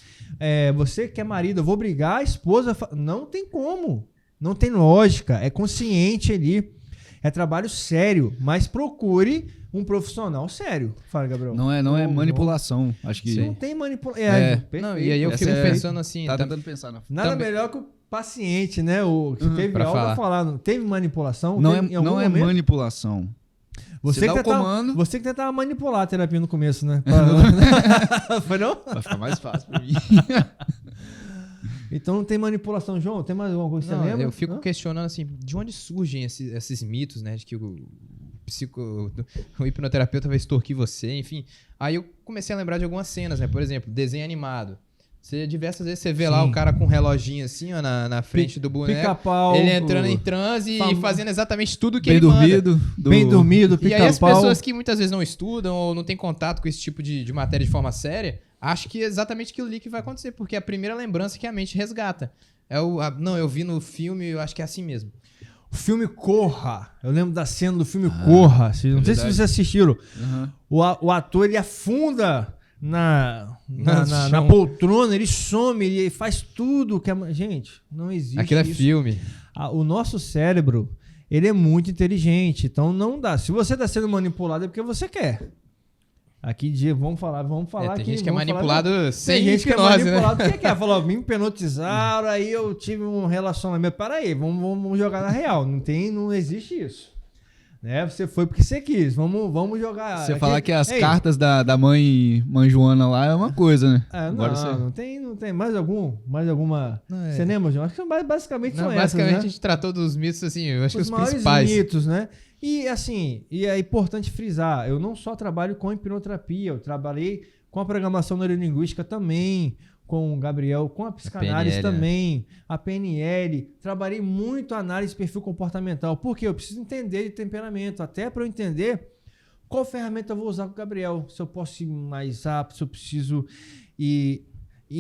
[SPEAKER 1] Você que é marido, eu vou obrigar a esposa. Não tem como. Não tem lógica. É consciente ali. É trabalho sério. Mas procure um profissional sério. Fala, Gabriel.
[SPEAKER 3] Não é manipulação. Acho que.
[SPEAKER 1] Não tem manipulação.
[SPEAKER 2] Não, e aí eu fico pensando assim.
[SPEAKER 3] Tá tentando pensar.
[SPEAKER 1] Nada
[SPEAKER 2] também.
[SPEAKER 1] melhor que o paciente, né? O que teve
[SPEAKER 2] pra
[SPEAKER 1] algo a
[SPEAKER 2] falar.
[SPEAKER 1] falar. Não teve manipulação?
[SPEAKER 3] Não
[SPEAKER 1] Teve em algum
[SPEAKER 3] é
[SPEAKER 1] momento?
[SPEAKER 3] manipulação.
[SPEAKER 1] Você
[SPEAKER 3] dá
[SPEAKER 1] que
[SPEAKER 3] o comando.
[SPEAKER 1] Você que tentava manipular a terapia no começo, né? Foi não?
[SPEAKER 3] Vai ficar mais fácil pra mim.
[SPEAKER 1] Então não tem manipulação, João? Tem mais alguma coisa que
[SPEAKER 2] Não,
[SPEAKER 1] você lembra?
[SPEAKER 2] eu fico questionando assim, de onde surgem esses mitos, né? De que o hipnoterapeuta vai extorquir você, enfim. Aí eu comecei a lembrar de algumas cenas, né? Por exemplo, desenho animado. Diversas vezes você vê lá o cara com um reloginho assim, ó, na frente do boneco.
[SPEAKER 1] Pica-pau.
[SPEAKER 2] Ele entrando em transe e fazendo exatamente tudo que
[SPEAKER 3] Bem
[SPEAKER 2] ele
[SPEAKER 3] dormido.
[SPEAKER 2] manda.
[SPEAKER 1] Bem dormido,
[SPEAKER 2] E aí as
[SPEAKER 1] pica-pau.
[SPEAKER 2] pessoas que muitas vezes não estudam ou não têm contato com esse tipo de matéria de forma séria, acham que é exatamente aquilo ali que vai acontecer, porque é a primeira lembrança que a mente resgata. Não, eu vi no filme, eu acho que é assim mesmo.
[SPEAKER 1] O filme Corra. Eu lembro da cena do filme Corra. Não sei se
[SPEAKER 3] verdade.
[SPEAKER 1] vocês assistiram.
[SPEAKER 3] Aham.
[SPEAKER 1] O ator, ele afunda na
[SPEAKER 2] chão.
[SPEAKER 1] poltrona, ele some, ele faz tudo que gente, não existe
[SPEAKER 2] Aquilo é
[SPEAKER 1] isso.
[SPEAKER 2] filme.
[SPEAKER 1] O nosso cérebro, ele é muito inteligente, então não dá. Se você está sendo manipulado é porque você quer. Aqui, vamos falar
[SPEAKER 2] Tem
[SPEAKER 1] aqui.
[SPEAKER 2] gente que é
[SPEAKER 1] vamos falar-
[SPEAKER 2] manipulado sem
[SPEAKER 1] Tem gente que é
[SPEAKER 2] hipnose, né?
[SPEAKER 1] manipulado porque quer. Falou, me hipnotizaram, aí eu tive um relacionamento. Para aí, vamos jogar na real. Não existe isso. Né? Você foi porque você quis. Vamos jogar.
[SPEAKER 3] Você
[SPEAKER 1] aqui-
[SPEAKER 3] falar que as
[SPEAKER 1] Ei,
[SPEAKER 3] cartas da mãe Joana lá é uma coisa, né?
[SPEAKER 1] Não,
[SPEAKER 3] você...
[SPEAKER 1] não tem. Mais alguma?
[SPEAKER 2] Não,
[SPEAKER 1] Você lembra, João? Acho que basicamente
[SPEAKER 2] Não,
[SPEAKER 1] são
[SPEAKER 2] basicamente
[SPEAKER 1] essas,
[SPEAKER 2] a
[SPEAKER 1] né?
[SPEAKER 2] gente tratou dos mitos, assim, eu acho que os
[SPEAKER 1] maiores
[SPEAKER 2] principais.
[SPEAKER 1] mitos, né? E assim, e é importante frisar, eu não só trabalho com hipnoterapia, eu trabalhei com a programação neurolinguística também, com o Gabriel, com a psicanálise
[SPEAKER 2] PNL,
[SPEAKER 1] também, a PNL, trabalhei muito a análise de perfil comportamental, porque eu preciso entender de temperamento, até para eu entender qual ferramenta eu vou usar com o Gabriel, se eu posso ir mais rápido, se eu preciso ir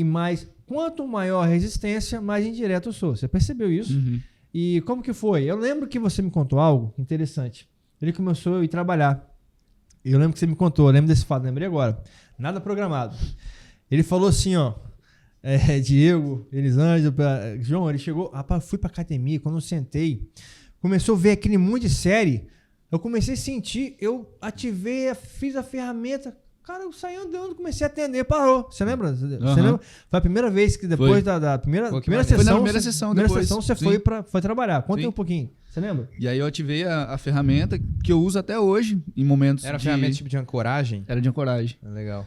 [SPEAKER 1] mais. Quanto maior a resistência, mais indireto eu sou. Você percebeu isso?
[SPEAKER 3] Uhum.
[SPEAKER 1] E como que foi? Eu lembro que você me contou algo interessante. Ele começou a ir trabalhar. Eu lembro que você me contou, eu lembro desse fato, lembrei agora. Nada programado. Ele falou assim, ó. Diego, Elisângela, João, ele chegou. Rapaz, fui pra academia, quando eu sentei, começou a ver aquele monte de série. Eu comecei a sentir, eu ativei, fiz a ferramenta. Cara, eu saí andando, comecei a atender, parou. Você lembra? Você lembra? Foi a primeira vez que depois da primeira
[SPEAKER 2] Pô, que
[SPEAKER 1] primeira
[SPEAKER 2] maneiro.
[SPEAKER 1] sessão.
[SPEAKER 3] Foi na primeira sessão,
[SPEAKER 1] primeira
[SPEAKER 3] depois.
[SPEAKER 1] sessão você
[SPEAKER 3] Sim.
[SPEAKER 1] foi trabalhar. Conta aí
[SPEAKER 3] Sim.
[SPEAKER 1] um pouquinho. Você lembra?
[SPEAKER 3] E aí eu ativei a ferramenta que eu uso até hoje, em momentos
[SPEAKER 2] Era
[SPEAKER 3] de...
[SPEAKER 2] ferramenta tipo de ancoragem?
[SPEAKER 3] Era de ancoragem.
[SPEAKER 2] Legal.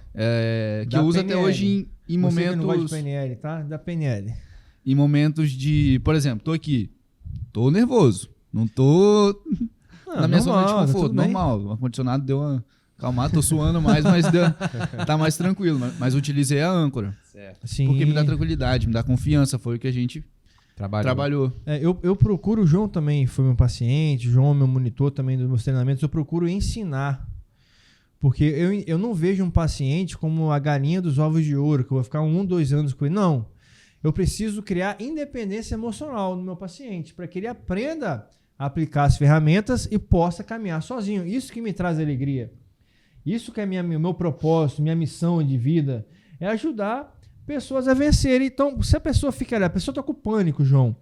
[SPEAKER 3] Que
[SPEAKER 1] Da
[SPEAKER 3] eu uso
[SPEAKER 1] PNL.
[SPEAKER 3] até hoje em
[SPEAKER 1] Você que não gosta de
[SPEAKER 3] momentos...
[SPEAKER 1] PNL, tá? Da PNL.
[SPEAKER 3] Em momentos de... Por exemplo, tô aqui, tô nervoso, não tô na minha zona de
[SPEAKER 1] normal,
[SPEAKER 3] conforto,
[SPEAKER 1] tudo bem.
[SPEAKER 3] normal. O ar-condicionado deu uma... Calma, tô suando mais, mas tá mais tranquilo. Mas utilizei a âncora,
[SPEAKER 2] Certo.
[SPEAKER 1] Sim.
[SPEAKER 3] porque me dá tranquilidade, me dá confiança, foi o que a gente trabalhou.
[SPEAKER 1] Eu procuro, o João também foi meu paciente, o João é meu monitor também dos meus treinamentos, eu procuro ensinar. Porque eu não vejo um paciente como a galinha dos ovos de ouro, que eu vou ficar 1, 2 anos com ele. Não. Eu preciso criar independência emocional no meu paciente, para que ele aprenda a aplicar as ferramentas e possa caminhar sozinho. Isso que me traz alegria. Isso que é meu propósito, minha missão de vida, é ajudar pessoas a vencerem. Então, se a pessoa fica ali, a pessoa está com pânico, João,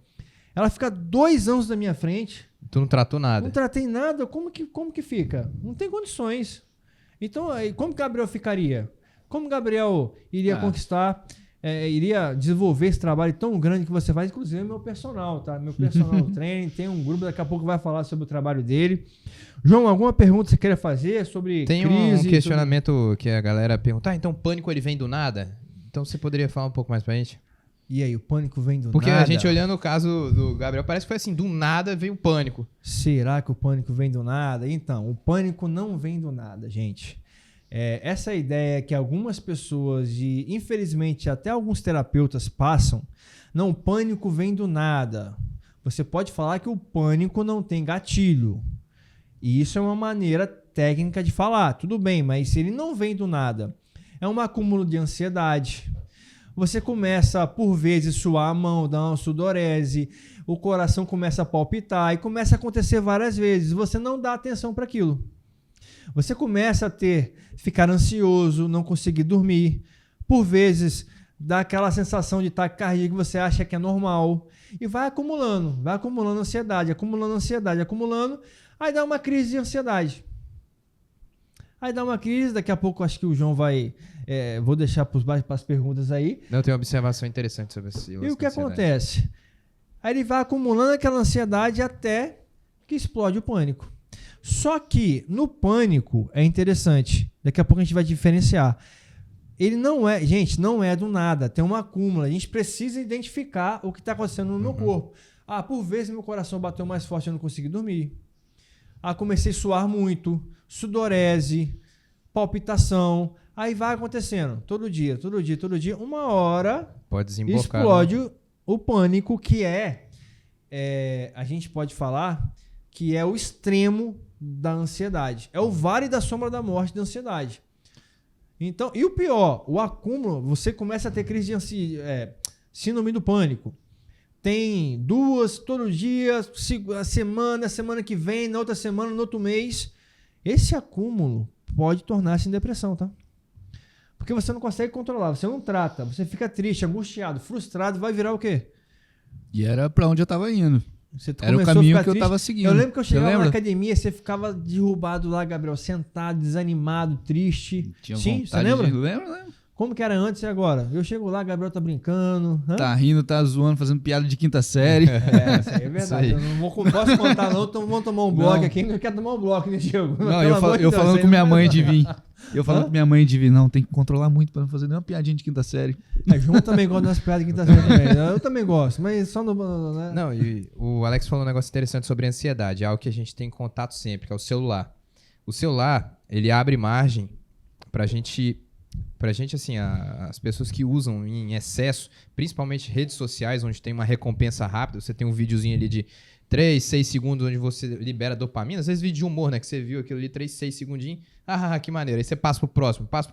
[SPEAKER 1] ela fica 2 anos na minha frente,
[SPEAKER 2] Tu não tratou nada.
[SPEAKER 1] não tratei nada, como que fica? Não tem condições. Então, aí, como que Gabriel ficaria? Como Gabriel iria conquistar, iria desenvolver esse trabalho tão grande que você faz, inclusive é meu personal, tá? Meu personal training, tem um grupo, daqui a pouco vai falar sobre o trabalho dele. João, alguma pergunta que você queira fazer sobre
[SPEAKER 2] Tem
[SPEAKER 1] crise?
[SPEAKER 2] um questionamento que a galera pergunta, então o pânico ele vem do nada? Então você poderia falar um pouco mais pra gente?
[SPEAKER 1] E aí, o pânico vem do
[SPEAKER 2] Porque
[SPEAKER 1] nada?
[SPEAKER 2] a gente olhando o caso do Gabriel, parece que foi assim, do nada veio o pânico.
[SPEAKER 1] Será que o pânico vem do nada? Então, o pânico não vem do nada, gente. Essa ideia que algumas pessoas e infelizmente até alguns terapeutas passam, não, o pânico vem do nada. Você pode falar que o pânico não tem gatilho. E isso é uma maneira técnica de falar, tudo bem, mas se ele não vem do nada, é um acúmulo de ansiedade. Você começa, por vezes, suar a mão, dar uma sudorese, o coração começa a palpitar e começa a acontecer várias vezes. Você não dá atenção para aquilo. Você começa a ficar ansioso, não conseguir dormir. Por vezes, dá aquela sensação de taquicardia que você acha que é normal. E vai acumulando ansiedade, acumulando. Aí dá uma crise de ansiedade. Daqui a pouco acho que o João vai... vou deixar para as perguntas aí.
[SPEAKER 2] Não, tem uma observação interessante sobre esse
[SPEAKER 1] E o que acontece? Aí ele vai acumulando aquela ansiedade até que explode o pânico. Só que no pânico é interessante. Daqui a pouco a gente vai diferenciar. Ele não é, gente, não é do nada. Tem uma acúmula. A gente precisa identificar o que está acontecendo no meu corpo. Por vezes meu coração bateu mais forte e eu não consegui dormir. Comecei a suar muito. Sudorese. palpitação. Aí vai acontecendo, todo dia. Uma hora
[SPEAKER 2] Pode desembocar.
[SPEAKER 1] explode o pânico, que a gente pode falar que é o extremo da ansiedade. É o vale da sombra da morte da ansiedade. Então, e o pior, o acúmulo, você começa a ter crise de síndrome do pânico. Tem 2 todo dia, a semana que vem, na outra semana, no outro mês. Esse acúmulo pode tornar-se em depressão, tá? Porque você não consegue controlar, você não trata, você fica triste, angustiado, frustrado, vai virar o quê?
[SPEAKER 3] E era pra onde eu tava indo.
[SPEAKER 1] Você
[SPEAKER 3] Era o caminho que eu tava seguindo.
[SPEAKER 1] Eu lembro que eu chegava
[SPEAKER 3] lembra?
[SPEAKER 1] na academia, você ficava derrubado lá, Gabriel, sentado, desanimado, triste.
[SPEAKER 3] Tinha
[SPEAKER 1] Sim, você
[SPEAKER 3] vontade
[SPEAKER 1] lembra?
[SPEAKER 3] Lembro.
[SPEAKER 1] Como que era antes e agora? Eu chego lá, Gabriel tá brincando. Hã?
[SPEAKER 3] Tá rindo, tá zoando, fazendo piada de 5ª série.
[SPEAKER 1] Isso aí é verdade. Eu não posso contar não, então vamos tomar um bloco aqui. Não quer tomar um bloco, né, Diego?
[SPEAKER 3] Não, eu falando com minha mãe de vir. Eu falando com minha mãe de vir, não, tem que controlar muito pra não fazer nenhuma piadinha de 5ª série.
[SPEAKER 1] João também gosta das piadas de 5ª série também. Eu também gosto, mas só no... Né?
[SPEAKER 2] Não, e o Alex falou um negócio interessante sobre ansiedade, algo que a gente tem contato sempre, que é o celular. O celular, ele abre margem pra gente, assim, as pessoas que usam em excesso, principalmente redes sociais, onde tem uma recompensa rápida, você tem um videozinho ali de 3, 6 segundos onde você libera dopamina, às vezes vídeo de humor, né, que você viu aquilo ali, 3, 6 segundinhos, que maneiro, aí você passa pro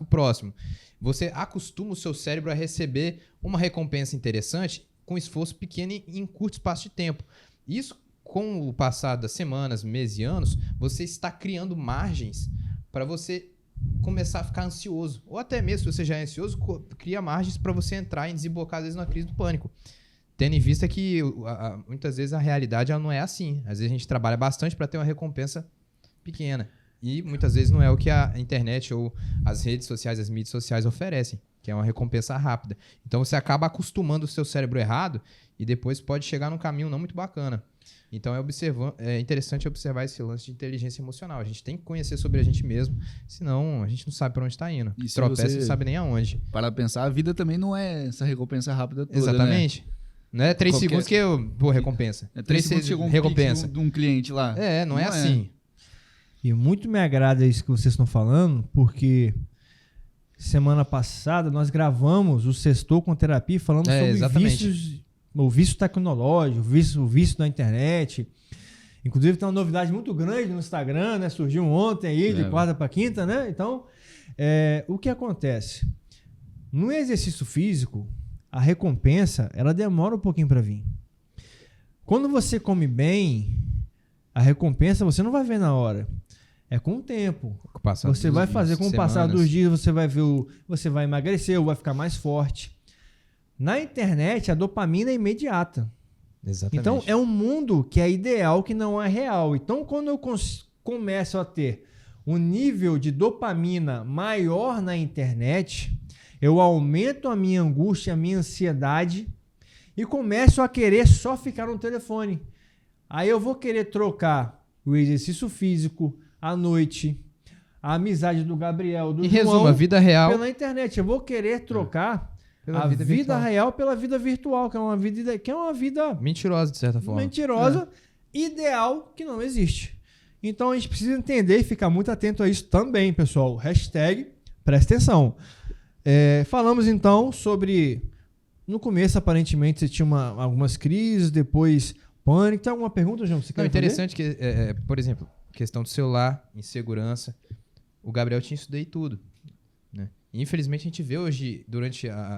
[SPEAKER 2] próximo. Você acostuma o seu cérebro a receber uma recompensa interessante com esforço pequeno em curto espaço de tempo. Isso, com o passar das semanas, meses e anos, você está criando margens para você começar a ficar ansioso. Ou até mesmo, se você já é ansioso, cria margens para você entrar e desembocar, às vezes, na crise do pânico. Tendo em vista que muitas vezes a realidade ela não é assim. Às vezes a gente trabalha bastante para ter uma recompensa pequena. E muitas vezes não é o que a internet ou as redes sociais, as mídias sociais oferecem, que é uma recompensa rápida. Então você acaba acostumando o seu cérebro errado e depois pode chegar num caminho não muito bacana. Então é interessante observar esse lance de inteligência emocional. A gente tem que conhecer sobre a gente mesmo, senão a gente não sabe para onde está indo. Tropeça e não sabe nem aonde.
[SPEAKER 3] Para pensar, a vida também não é essa recompensa rápida toda,
[SPEAKER 2] exatamente.
[SPEAKER 3] Né?
[SPEAKER 2] Não é 3 segundos que recompensa.
[SPEAKER 3] 3 segundos chegou recompensa. De um cliente lá.
[SPEAKER 2] Não é assim.
[SPEAKER 1] E muito me agrada isso que vocês estão falando, porque semana passada nós gravamos o Sextou com Terapia falando sobre vícios, o vício tecnológico, o vício da internet. Inclusive tem uma novidade muito grande no Instagram, né? Surgiu ontem aí, de quarta para quinta, né? Então, o que acontece? No exercício físico, a recompensa, ela demora um pouquinho para vir. Quando você come bem, a recompensa você não vai ver na hora. É com o tempo. Você vai fazer com o passar dos dias, você vai ver, você vai emagrecer ou vai ficar mais forte. Na internet, a dopamina é imediata.
[SPEAKER 2] Exatamente.
[SPEAKER 1] Então, é um mundo que é ideal, que não é real. Então, quando eu começo a ter um nível de dopamina maior na internet, eu aumento a minha angústia, a minha ansiedade e começo a querer só ficar no telefone. Aí eu vou querer trocar o exercício físico, à noite, a amizade do Gabriel, do João,
[SPEAKER 2] resumo, a vida real
[SPEAKER 1] pela internet. Eu vou querer trocar a vida real pela vida virtual, que é uma vida
[SPEAKER 2] mentirosa, de certa forma.
[SPEAKER 1] Mentirosa, ideal, que não existe. Então a gente precisa entender e ficar muito atento a isso também, pessoal. Hashtag, presta atenção. Falamos então sobre... No começo, aparentemente, você tinha algumas crises, depois pânico. Tem alguma pergunta, João? Você quer
[SPEAKER 2] interessante que, por exemplo, questão do celular, insegurança. O Gabriel tinha isso daí tudo. Né? E, infelizmente, a gente vê hoje,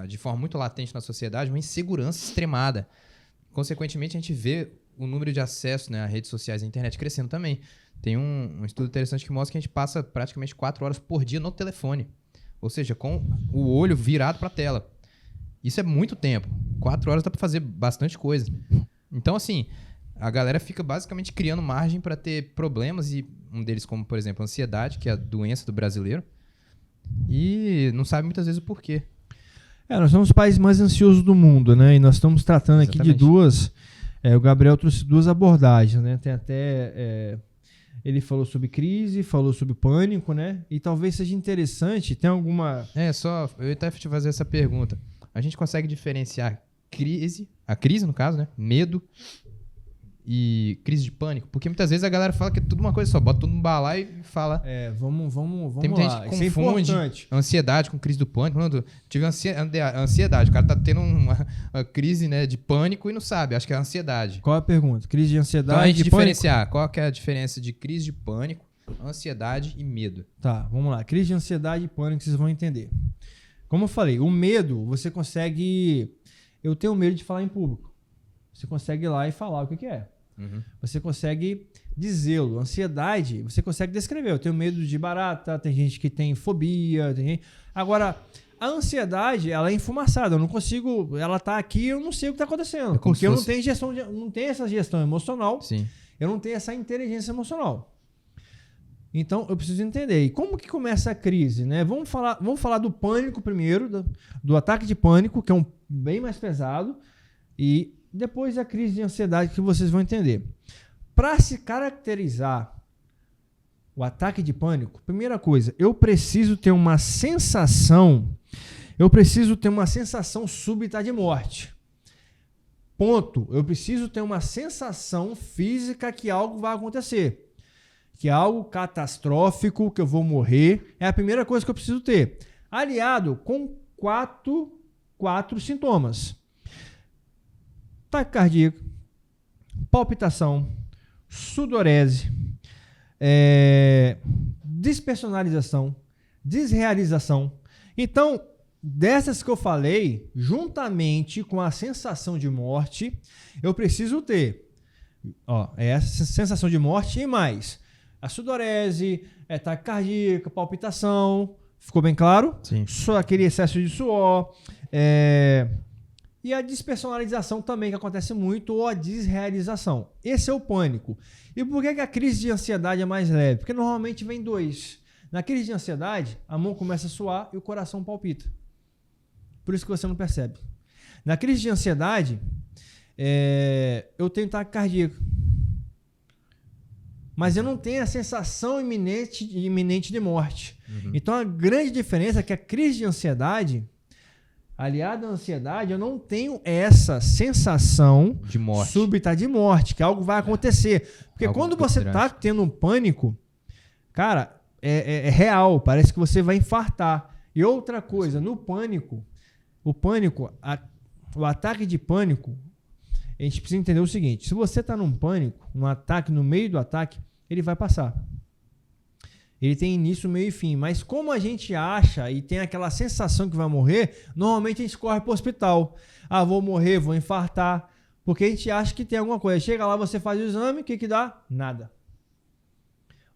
[SPEAKER 2] de forma muito latente na sociedade, uma insegurança extremada. Consequentemente, a gente vê o número de acesso, né, a redes sociais e a internet crescendo também. Tem um estudo interessante que mostra que a gente passa praticamente 4 horas por dia no telefone. Ou seja, com o olho virado para a tela. Isso é muito tempo. 4 horas dá para fazer bastante coisa. Então, assim, a galera fica basicamente criando margem para ter problemas, e um deles como, por exemplo, a ansiedade, que é a doença do brasileiro, e não sabe muitas vezes o porquê.
[SPEAKER 1] Nós somos os países mais ansiosos do mundo, né? E nós estamos tratando aqui de duas... o Gabriel trouxe 2 abordagens, né? Tem até... ele falou sobre crise, falou sobre pânico, né? E talvez seja interessante, tem alguma...
[SPEAKER 2] eu ia até te fazer essa pergunta. A gente consegue diferenciar a crise no caso, né? Medo e crise de pânico? Porque muitas vezes a galera fala que é tudo uma coisa só, bota tudo num balaio e fala.
[SPEAKER 1] Vamos
[SPEAKER 2] Tem muita
[SPEAKER 1] lá.
[SPEAKER 2] gente que
[SPEAKER 1] Isso é
[SPEAKER 2] confunde
[SPEAKER 1] importante.
[SPEAKER 2] ansiedade com crise do pânico. Não, eu tive ansiedade. O cara tá tendo uma crise, né, de pânico e não sabe. Acho que é ansiedade.
[SPEAKER 1] Qual é a pergunta? Crise de ansiedade,
[SPEAKER 2] Então a gente
[SPEAKER 1] de pânico?
[SPEAKER 2] diferenciar qual que é a diferença de crise de pânico, ansiedade e medo.
[SPEAKER 1] Tá, vamos lá. Crise de ansiedade e pânico, vocês vão entender. Como eu falei, o medo, você consegue... Eu tenho medo de falar em público. Você consegue ir lá e falar o que é. Você consegue dizê-lo. Ansiedade, você consegue descrever. Eu tenho medo de barata, tem gente que tem fobia. Agora, a ansiedade, ela é enfumaçada. Eu não consigo... Ela tá aqui, eu não sei o que tá acontecendo. Porque eu não tenho não tenho essa gestão emocional.
[SPEAKER 2] Sim.
[SPEAKER 1] Eu não tenho essa inteligência emocional. Então, eu preciso entender. E como que começa a crise, né? Vamos falar do pânico primeiro, do ataque de pânico, que é bem mais pesado, e depois a crise de ansiedade, que vocês vão entender. Para se caracterizar o ataque de pânico, primeira coisa, eu preciso ter uma sensação súbita de morte. Ponto. Eu preciso ter uma sensação física que algo vai acontecer. Que é algo catastrófico, que eu vou morrer. É a primeira coisa que eu preciso ter. Aliado com quatro sintomas. Taquicardia, palpitação, sudorese, despersonalização, desrealização. Então, dessas que eu falei, juntamente com a sensação de morte, eu preciso ter essa sensação de morte e mais. A sudorese, taquicardia, palpitação, ficou bem claro?
[SPEAKER 2] Sim.
[SPEAKER 1] Só aquele excesso de suor, e a despersonalização também, que acontece muito, ou a desrealização. Esse é o pânico. E por que a crise de ansiedade é mais leve? Porque normalmente vem dois. Na crise de ansiedade, a mão começa a suar e o coração palpita. Por isso que você não percebe. Na crise de ansiedade, eu tenho taquicardia. Mas eu não tenho a sensação iminente de morte. Então, a grande diferença é que a crise de ansiedade, aliada à ansiedade, eu não tenho essa sensação
[SPEAKER 2] de morte.
[SPEAKER 1] Súbita de morte, que algo vai acontecer. Porque
[SPEAKER 2] Algo
[SPEAKER 1] quando você está
[SPEAKER 2] drástico.
[SPEAKER 1] tendo um pânico, cara, é real, parece que você vai infartar. E outra coisa, no pânico, o ataque de pânico, a gente precisa entender o seguinte: se você está num pânico, num ataque, no meio do ataque, ele vai passar. Ele tem início, meio e fim. Mas como a gente acha e tem aquela sensação que vai morrer, normalmente a gente corre para o hospital. Ah, vou morrer, vou infartar. Porque a gente acha que tem alguma coisa. Chega lá, você faz o exame, o que dá? Nada.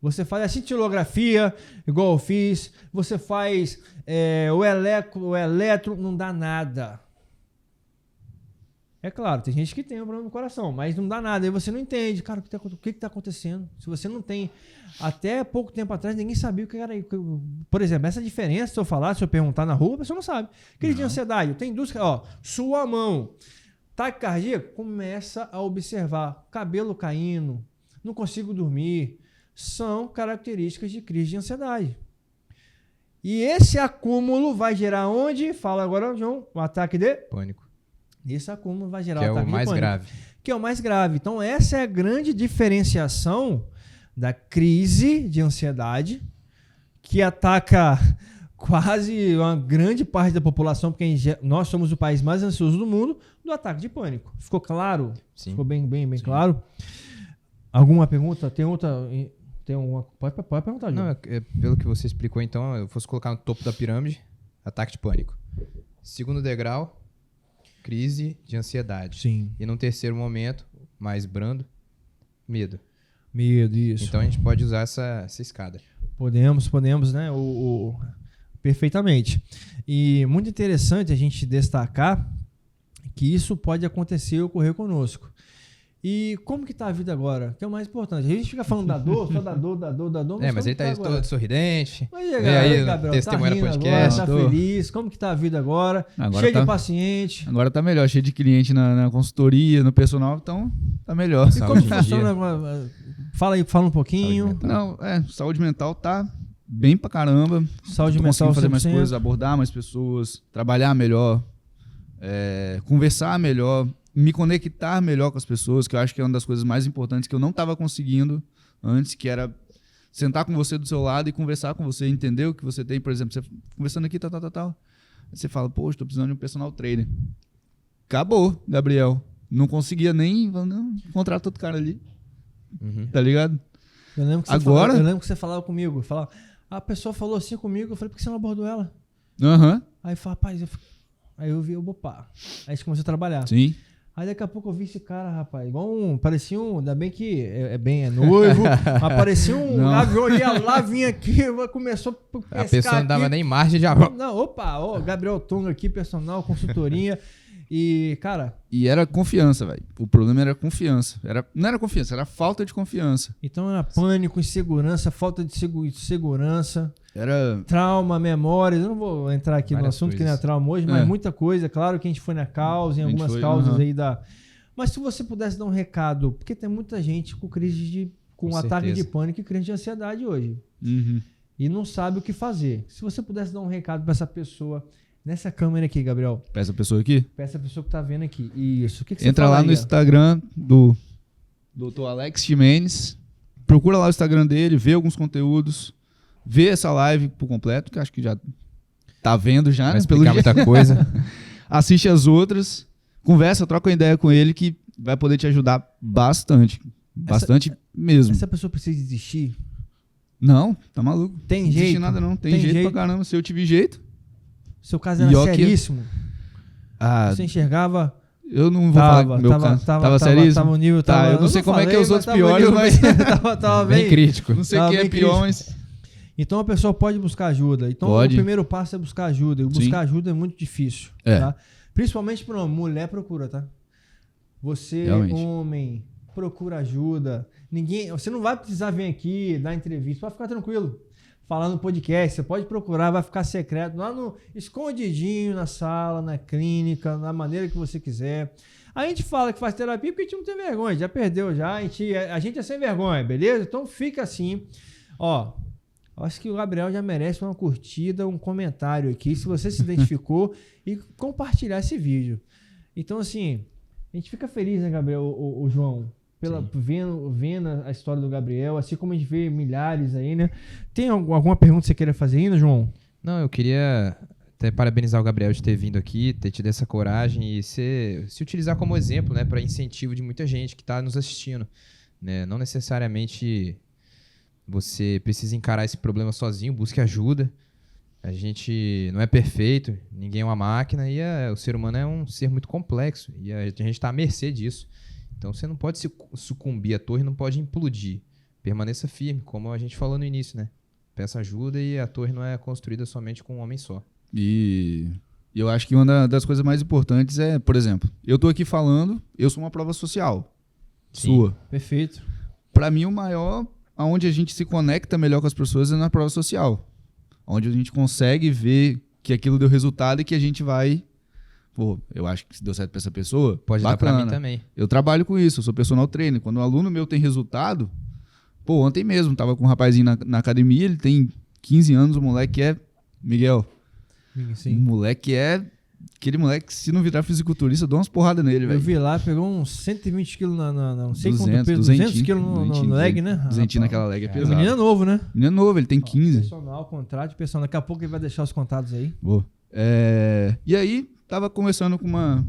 [SPEAKER 1] Você faz a cintilografia, igual eu fiz. Você faz o eletro, não dá nada. É claro, tem gente que tem um problema no coração, mas não dá nada. Aí você não entende, cara, o que está acontecendo? Se você não tem... Até pouco tempo atrás, ninguém sabia o que era. Por exemplo, essa diferença, se eu perguntar na rua, a pessoa não sabe. Crise de ansiedade, tem indústria, sua mão. Taquicardia, começa a observar. Cabelo caindo, não consigo dormir. São características de crise de ansiedade. E esse acúmulo vai gerar onde? Fala agora, João, o ataque de
[SPEAKER 2] Pânico.
[SPEAKER 1] Esse acúmulo vai gerar
[SPEAKER 2] Que
[SPEAKER 1] o ataque
[SPEAKER 2] é o mais
[SPEAKER 1] de pânico,
[SPEAKER 2] grave.
[SPEAKER 1] que é o mais grave. Então, essa é a grande diferenciação da crise de ansiedade, que ataca quase uma grande parte da população, porque nós somos o país mais ansioso do mundo, do ataque de pânico. Ficou claro?
[SPEAKER 2] Sim.
[SPEAKER 1] Ficou bem
[SPEAKER 2] Sim.
[SPEAKER 1] claro? Alguma pergunta? Tem outra? Pode perguntar, João.
[SPEAKER 2] Não, pelo que você explicou, então, eu fosse colocar no topo da pirâmide, ataque de pânico. Segundo degrau, crise de ansiedade.
[SPEAKER 1] Sim.
[SPEAKER 2] E num terceiro momento, mais brando, medo.
[SPEAKER 1] Medo, isso.
[SPEAKER 2] Então a gente pode usar essa escada.
[SPEAKER 1] Podemos, né? Perfeitamente. E muito interessante a gente destacar que isso pode acontecer e ocorrer conosco. E como que tá a vida agora? Que é o mais importante. A gente fica falando da dor, só da dor.
[SPEAKER 2] Mas ele tá aí todo sorridente.
[SPEAKER 1] Mas
[SPEAKER 2] Vem aí,
[SPEAKER 1] Gabriel,
[SPEAKER 2] testemunha
[SPEAKER 1] tá
[SPEAKER 2] no
[SPEAKER 1] rindo
[SPEAKER 2] podcast.
[SPEAKER 1] agora, tá feliz. Como que tá a vida agora?
[SPEAKER 3] Agora
[SPEAKER 1] Cheio
[SPEAKER 3] tá-
[SPEAKER 1] de paciente.
[SPEAKER 3] Agora tá melhor, cheio de cliente na consultoria, no personal, então tá melhor.
[SPEAKER 1] E como
[SPEAKER 2] Saúde em
[SPEAKER 1] funciona agora? Fala um pouquinho.
[SPEAKER 2] Saúde mental.
[SPEAKER 3] Não, saúde mental tá bem pra caramba.
[SPEAKER 1] Saúde
[SPEAKER 3] Tô
[SPEAKER 1] mental
[SPEAKER 3] conseguindo fazer mais
[SPEAKER 1] 100%.
[SPEAKER 3] coisas, abordar mais pessoas, trabalhar melhor, conversar melhor, me conectar melhor com as pessoas, que eu acho que é uma das coisas mais importantes que eu não estava conseguindo antes, que era sentar com você do seu lado e conversar com você, entender o que você tem. Por exemplo, você conversando aqui, tal. Aí você fala, poxa, estou precisando de um personal trainer. Acabou, Gabriel. Não conseguia nem... Não, contrata outro cara ali. Tá ligado?
[SPEAKER 1] Eu lembro que
[SPEAKER 3] Agora...
[SPEAKER 1] eu lembro que você falava comigo. A pessoa falou assim comigo, eu falei, por que você não abordou ela? Aí eu falei, rapaz, aí eu vi o Bopá. Aí a gente começou a trabalhar.
[SPEAKER 3] Sim.
[SPEAKER 1] Aí daqui a pouco eu vi esse cara, rapaz, igual parecia ainda bem que é noivo, mas parecia avião, ia lá, vinha aqui, começou a pescar.
[SPEAKER 2] A pessoa não dava
[SPEAKER 1] aqui.
[SPEAKER 2] nem margem de...
[SPEAKER 1] Não, Gabriel Tonga aqui, personal, consultoria. E, cara...
[SPEAKER 3] E era confiança, velho. O problema era confiança. Não era confiança, era falta de confiança.
[SPEAKER 1] Então era pânico, insegurança, falta de segurança,
[SPEAKER 3] Era...
[SPEAKER 1] trauma, memórias. Eu não vou entrar aqui no assunto que não é trauma hoje, mas muita coisa. Claro que a gente foi na causa, em algumas causas aí da... Mas se você pudesse dar um recado, porque tem muita gente com crise com ataque de pânico e crise de ansiedade hoje. E não sabe o que fazer. Se você pudesse dar um recado para essa pessoa... Nessa câmera aqui, Gabriel.
[SPEAKER 3] Pra essa pessoa aqui?
[SPEAKER 1] Pra essa pessoa que tá vendo aqui. Isso. O que você
[SPEAKER 3] Entra
[SPEAKER 1] falaria?
[SPEAKER 3] lá no Instagram do Dr. Alex Ximenes. Procura lá o Instagram dele, vê alguns conteúdos. Vê essa live por completo, que acho que já tá vendo já,
[SPEAKER 2] Vai
[SPEAKER 3] né? Pelo
[SPEAKER 2] explicar muita coisa.
[SPEAKER 3] Assiste as outras. Conversa, troca uma ideia com ele que vai poder te ajudar bastante. Bastante mesmo.
[SPEAKER 1] Essa pessoa precisa desistir?
[SPEAKER 3] Não, tá maluco.
[SPEAKER 1] Tem
[SPEAKER 3] Não
[SPEAKER 1] jeito?
[SPEAKER 3] existe nada não. Tem jeito pra caramba. Se eu tive jeito...
[SPEAKER 1] Seu caso era seríssimo. Você enxergava...
[SPEAKER 3] Eu não vou falar que meu caso tava seríssimo.
[SPEAKER 1] Tava o nível...
[SPEAKER 3] Eu não sei como é que é os outros piores, mas...
[SPEAKER 1] tava
[SPEAKER 2] bem crítico.
[SPEAKER 3] Não sei quem é pior, mas...
[SPEAKER 1] Então a pessoa pode buscar ajuda. Então o primeiro passo é buscar ajuda. E buscar ajuda é muito difícil. Tá? Principalmente para uma mulher procura, tá? Você, homem, procura ajuda. Você não vai precisar vir aqui dar entrevista. Pode ficar tranquilo. Falar no podcast, você pode procurar, vai ficar secreto, lá no escondidinho, na sala, na clínica, na maneira que você quiser. A gente fala que faz terapia porque a gente não tem vergonha, já perdeu já, a gente é sem vergonha, beleza? Então fica assim, acho que o Gabriel já merece uma curtida, um comentário aqui, se você se identificou e compartilhar esse vídeo. Então assim, a gente fica feliz, né, Gabriel, o João? Vendo a história do Gabriel, assim como a gente vê milhares aí, né? Tem alguma pergunta que você queira fazer ainda, João?
[SPEAKER 2] Não, eu queria até parabenizar o Gabriel de ter vindo aqui, ter tido essa coragem e se utilizar como exemplo, né, para incentivo de muita gente que está nos assistindo, né? Não necessariamente você precisa encarar esse problema sozinho, busque ajuda. A gente não é perfeito, ninguém é uma máquina e o ser humano é um ser muito complexo e a gente está à mercê disso. Então você não pode sucumbir, a torre não pode implodir. Permaneça firme, como a gente falou no início, né? Peça ajuda e a torre não é construída somente com um homem só.
[SPEAKER 3] E eu acho que uma das coisas mais importantes é, por exemplo, eu tô aqui falando, eu sou uma prova social.
[SPEAKER 2] Sim.
[SPEAKER 3] Sua.
[SPEAKER 1] Perfeito.
[SPEAKER 3] Pra mim, o maior, aonde a gente se conecta melhor com as pessoas é na prova social. Onde a gente consegue ver que aquilo deu resultado e que a gente vai... Pô, eu acho que se deu certo pra essa pessoa,
[SPEAKER 2] pode
[SPEAKER 3] bacana.
[SPEAKER 2] dar pra mim também.
[SPEAKER 3] Eu trabalho com isso, eu sou personal trainer. Quando um aluno meu tem resultado... Pô, ontem mesmo, tava com um rapazinho na academia, ele tem 15 anos, o moleque é... Miguel,
[SPEAKER 1] sim.
[SPEAKER 3] O moleque é... Aquele moleque, se não virar fisiculturista, eu dou umas porradas nele, velho.
[SPEAKER 1] Eu vi lá, pegou uns 120 quilos não sei
[SPEAKER 3] 200,
[SPEAKER 1] quanto peso, 200 quilos no leg, né?
[SPEAKER 3] 200 naquela leg é pesado.
[SPEAKER 1] O menino é novo, né?
[SPEAKER 3] O menino é novo, ele tem 15.
[SPEAKER 1] Personal, contrato de personal. Daqui a pouco ele vai deixar os contatos aí.
[SPEAKER 3] Boa. E aí, tava conversando com uma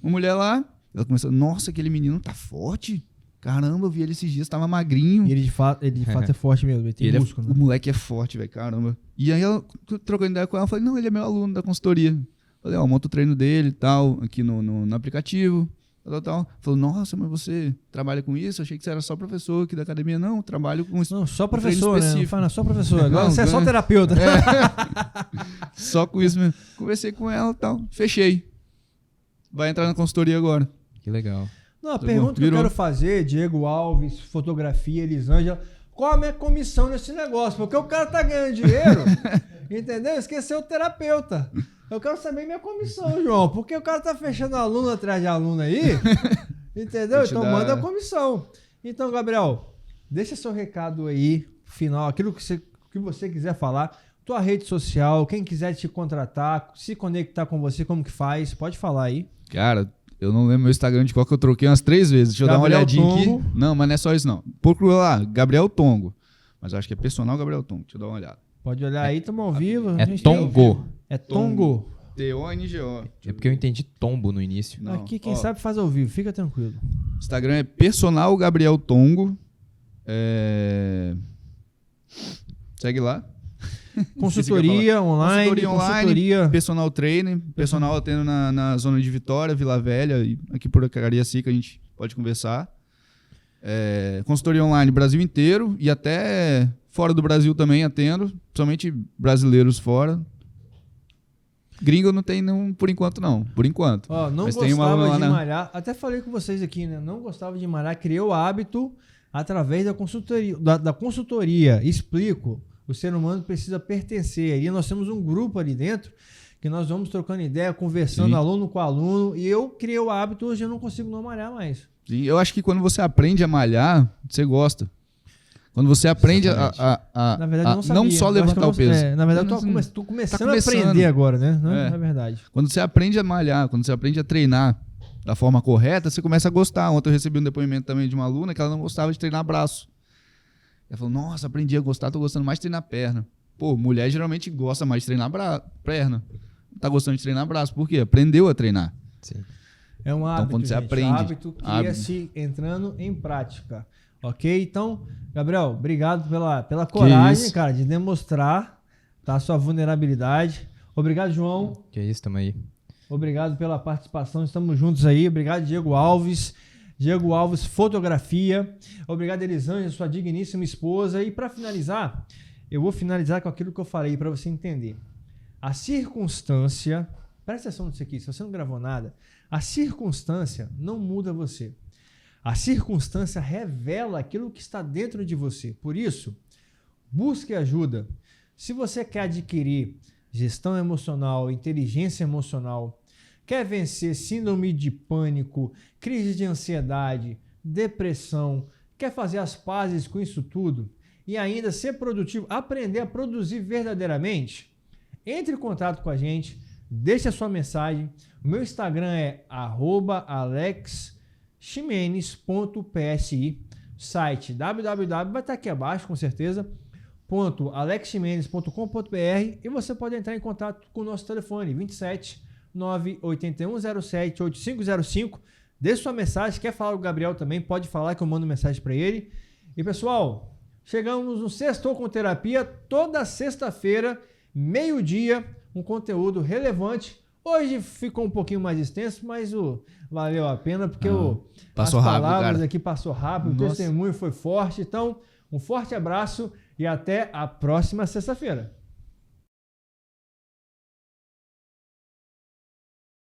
[SPEAKER 3] mulher lá, ela começou, nossa, aquele menino tá forte. Caramba, eu vi ele esses dias, tava magrinho.
[SPEAKER 1] E ele de fato é forte mesmo, ele tem músculo, né?
[SPEAKER 3] O moleque é forte, velho, caramba. E aí, ela, trocando ideia com ela, eu falei, não, ele é meu aluno da consultoria. Falei, monta o treino dele e tal, aqui no aplicativo, tal. Falou, nossa, mas você trabalha com isso? Achei que você era só professor aqui da academia. Não, trabalho com isso.
[SPEAKER 1] Não, só professor, né? Não fala, só professor. Agora você é só terapeuta.
[SPEAKER 3] Só com isso mesmo. Conversei com ela e tal, fechei. Vai entrar na consultoria agora.
[SPEAKER 2] Que legal.
[SPEAKER 1] Não, a pergunta que eu quero fazer, Diego Alves, fotografia, Elisângela, qual a minha comissão nesse negócio? Porque o cara tá ganhando dinheiro, entendeu? Esqueceu o terapeuta. Eu quero saber minha comissão, João, porque o cara tá fechando aluno atrás de aluno aí, entendeu? Então manda a comissão. Então, Gabriel, deixa seu recado aí, final, aquilo que você quiser falar, tua rede social, quem quiser te contratar, se conectar com você, como que faz? Pode falar aí.
[SPEAKER 3] Cara, Eu não lembro meu Instagram de qual que eu troquei umas 3 vezes. Deixa eu dar uma
[SPEAKER 1] Gabriel
[SPEAKER 3] olhadinha
[SPEAKER 1] Tongo.
[SPEAKER 3] aqui. Não, mas não é só isso, não. Procura lá, Gabriel Tongo. Mas eu acho que é personal Gabriel Tongo. Deixa eu dar uma olhada.
[SPEAKER 1] Pode olhar aí, estamos ao vivo.
[SPEAKER 2] É
[SPEAKER 1] a gente tem ao vivo.
[SPEAKER 2] Tongo.
[SPEAKER 1] É Tongo.
[SPEAKER 3] T-O-N-G-O.
[SPEAKER 2] É porque eu entendi tombo no início.
[SPEAKER 3] Não,
[SPEAKER 1] Aqui quem
[SPEAKER 3] ó.
[SPEAKER 1] sabe faz ao vivo, fica tranquilo.
[SPEAKER 3] Instagram é personal Gabriel Tongo. Segue lá.
[SPEAKER 1] Consultoria online,
[SPEAKER 3] Consultoria online,
[SPEAKER 1] consultoria.
[SPEAKER 3] personal trainer, personal atendo na zona de Vitória, Vila Velha, e aqui por Cariacica a gente pode conversar. Consultoria online Brasil inteiro e até fora do Brasil também atendo, principalmente brasileiros fora. Gringo não tem por enquanto não, por enquanto.
[SPEAKER 1] Ó, não
[SPEAKER 3] Mas tem uma
[SPEAKER 1] gostava
[SPEAKER 3] lá
[SPEAKER 1] de
[SPEAKER 3] na-
[SPEAKER 1] malhar. Até falei com vocês aqui, né? Não gostava de malhar, criei o hábito através da consultoria. Da consultoria. Explico. O ser humano precisa pertencer. E nós temos um grupo ali dentro que nós vamos trocando ideia, conversando
[SPEAKER 3] Sim.
[SPEAKER 1] aluno com aluno. E eu criei o hábito, hoje eu não consigo não malhar mais.
[SPEAKER 3] Sim, eu acho que quando você aprende a malhar, você gosta. Quando você aprende
[SPEAKER 1] Na verdade, eu não sabia.
[SPEAKER 3] não só
[SPEAKER 1] Eu acho que
[SPEAKER 3] levantar
[SPEAKER 1] eu não-
[SPEAKER 3] o peso.
[SPEAKER 1] na verdade,
[SPEAKER 3] Não,
[SPEAKER 1] tô começando
[SPEAKER 3] tá começando.
[SPEAKER 1] a aprender agora, né?
[SPEAKER 3] É.
[SPEAKER 1] Na verdade.
[SPEAKER 3] Quando você aprende a malhar, quando você aprende a treinar da forma correta, você começa a gostar. Ontem eu recebi um depoimento também de uma aluna que ela não gostava de treinar braço. Ela falou, nossa, aprendi a gostar, tô gostando mais de treinar perna. Pô, mulher geralmente gosta mais de treinar perna. Tá gostando de treinar braço. Por quê? Aprendeu a treinar.
[SPEAKER 2] Sim.
[SPEAKER 1] É um hábito,
[SPEAKER 3] quando você
[SPEAKER 1] gente,
[SPEAKER 3] aprende,
[SPEAKER 1] hábito que
[SPEAKER 3] hábito.
[SPEAKER 1] ia se entrando em prática, ok? Então, Gabriel, obrigado pela coragem,
[SPEAKER 3] isso.
[SPEAKER 1] cara, de demonstrar, tá, a sua vulnerabilidade. Obrigado, João.
[SPEAKER 2] Que isso, tamo aí.
[SPEAKER 1] Obrigado pela participação, estamos juntos aí. Obrigado, Diego Alves. Diego Alves, fotografia. Obrigado, Elisângela, sua digníssima esposa. E para finalizar, eu vou finalizar com aquilo que eu falei para você entender. A circunstância, presta atenção nisso aqui, se você não gravou nada, a circunstância não muda você. A circunstância revela aquilo que está dentro de você. Por isso, busque ajuda. Se você quer adquirir gestão emocional, inteligência emocional, quer vencer síndrome de pânico, crise de ansiedade, depressão, quer fazer as pazes com isso tudo e ainda ser produtivo, aprender a produzir verdadeiramente, entre em contato com a gente, deixe a sua mensagem. O meu Instagram é @alexximenes.psi, site www, vai estar aqui abaixo com certeza, .alexximenes.com.br, e você pode entrar em contato com o nosso telefone 27 98107 8505. Deixe sua mensagem, quer falar com o Gabriel também, pode falar que eu mando mensagem para ele. E pessoal, chegamos no Sextou com Terapia, toda sexta-feira, meio-dia, um conteúdo relevante. Hoje ficou um pouquinho mais extenso, mas valeu a pena, porque
[SPEAKER 3] passou
[SPEAKER 1] as
[SPEAKER 3] rápido,
[SPEAKER 1] palavras
[SPEAKER 3] cara.
[SPEAKER 1] aqui passou rápido, o
[SPEAKER 3] Nossa.
[SPEAKER 1] testemunho foi forte. Então, um forte abraço e até a próxima sexta-feira.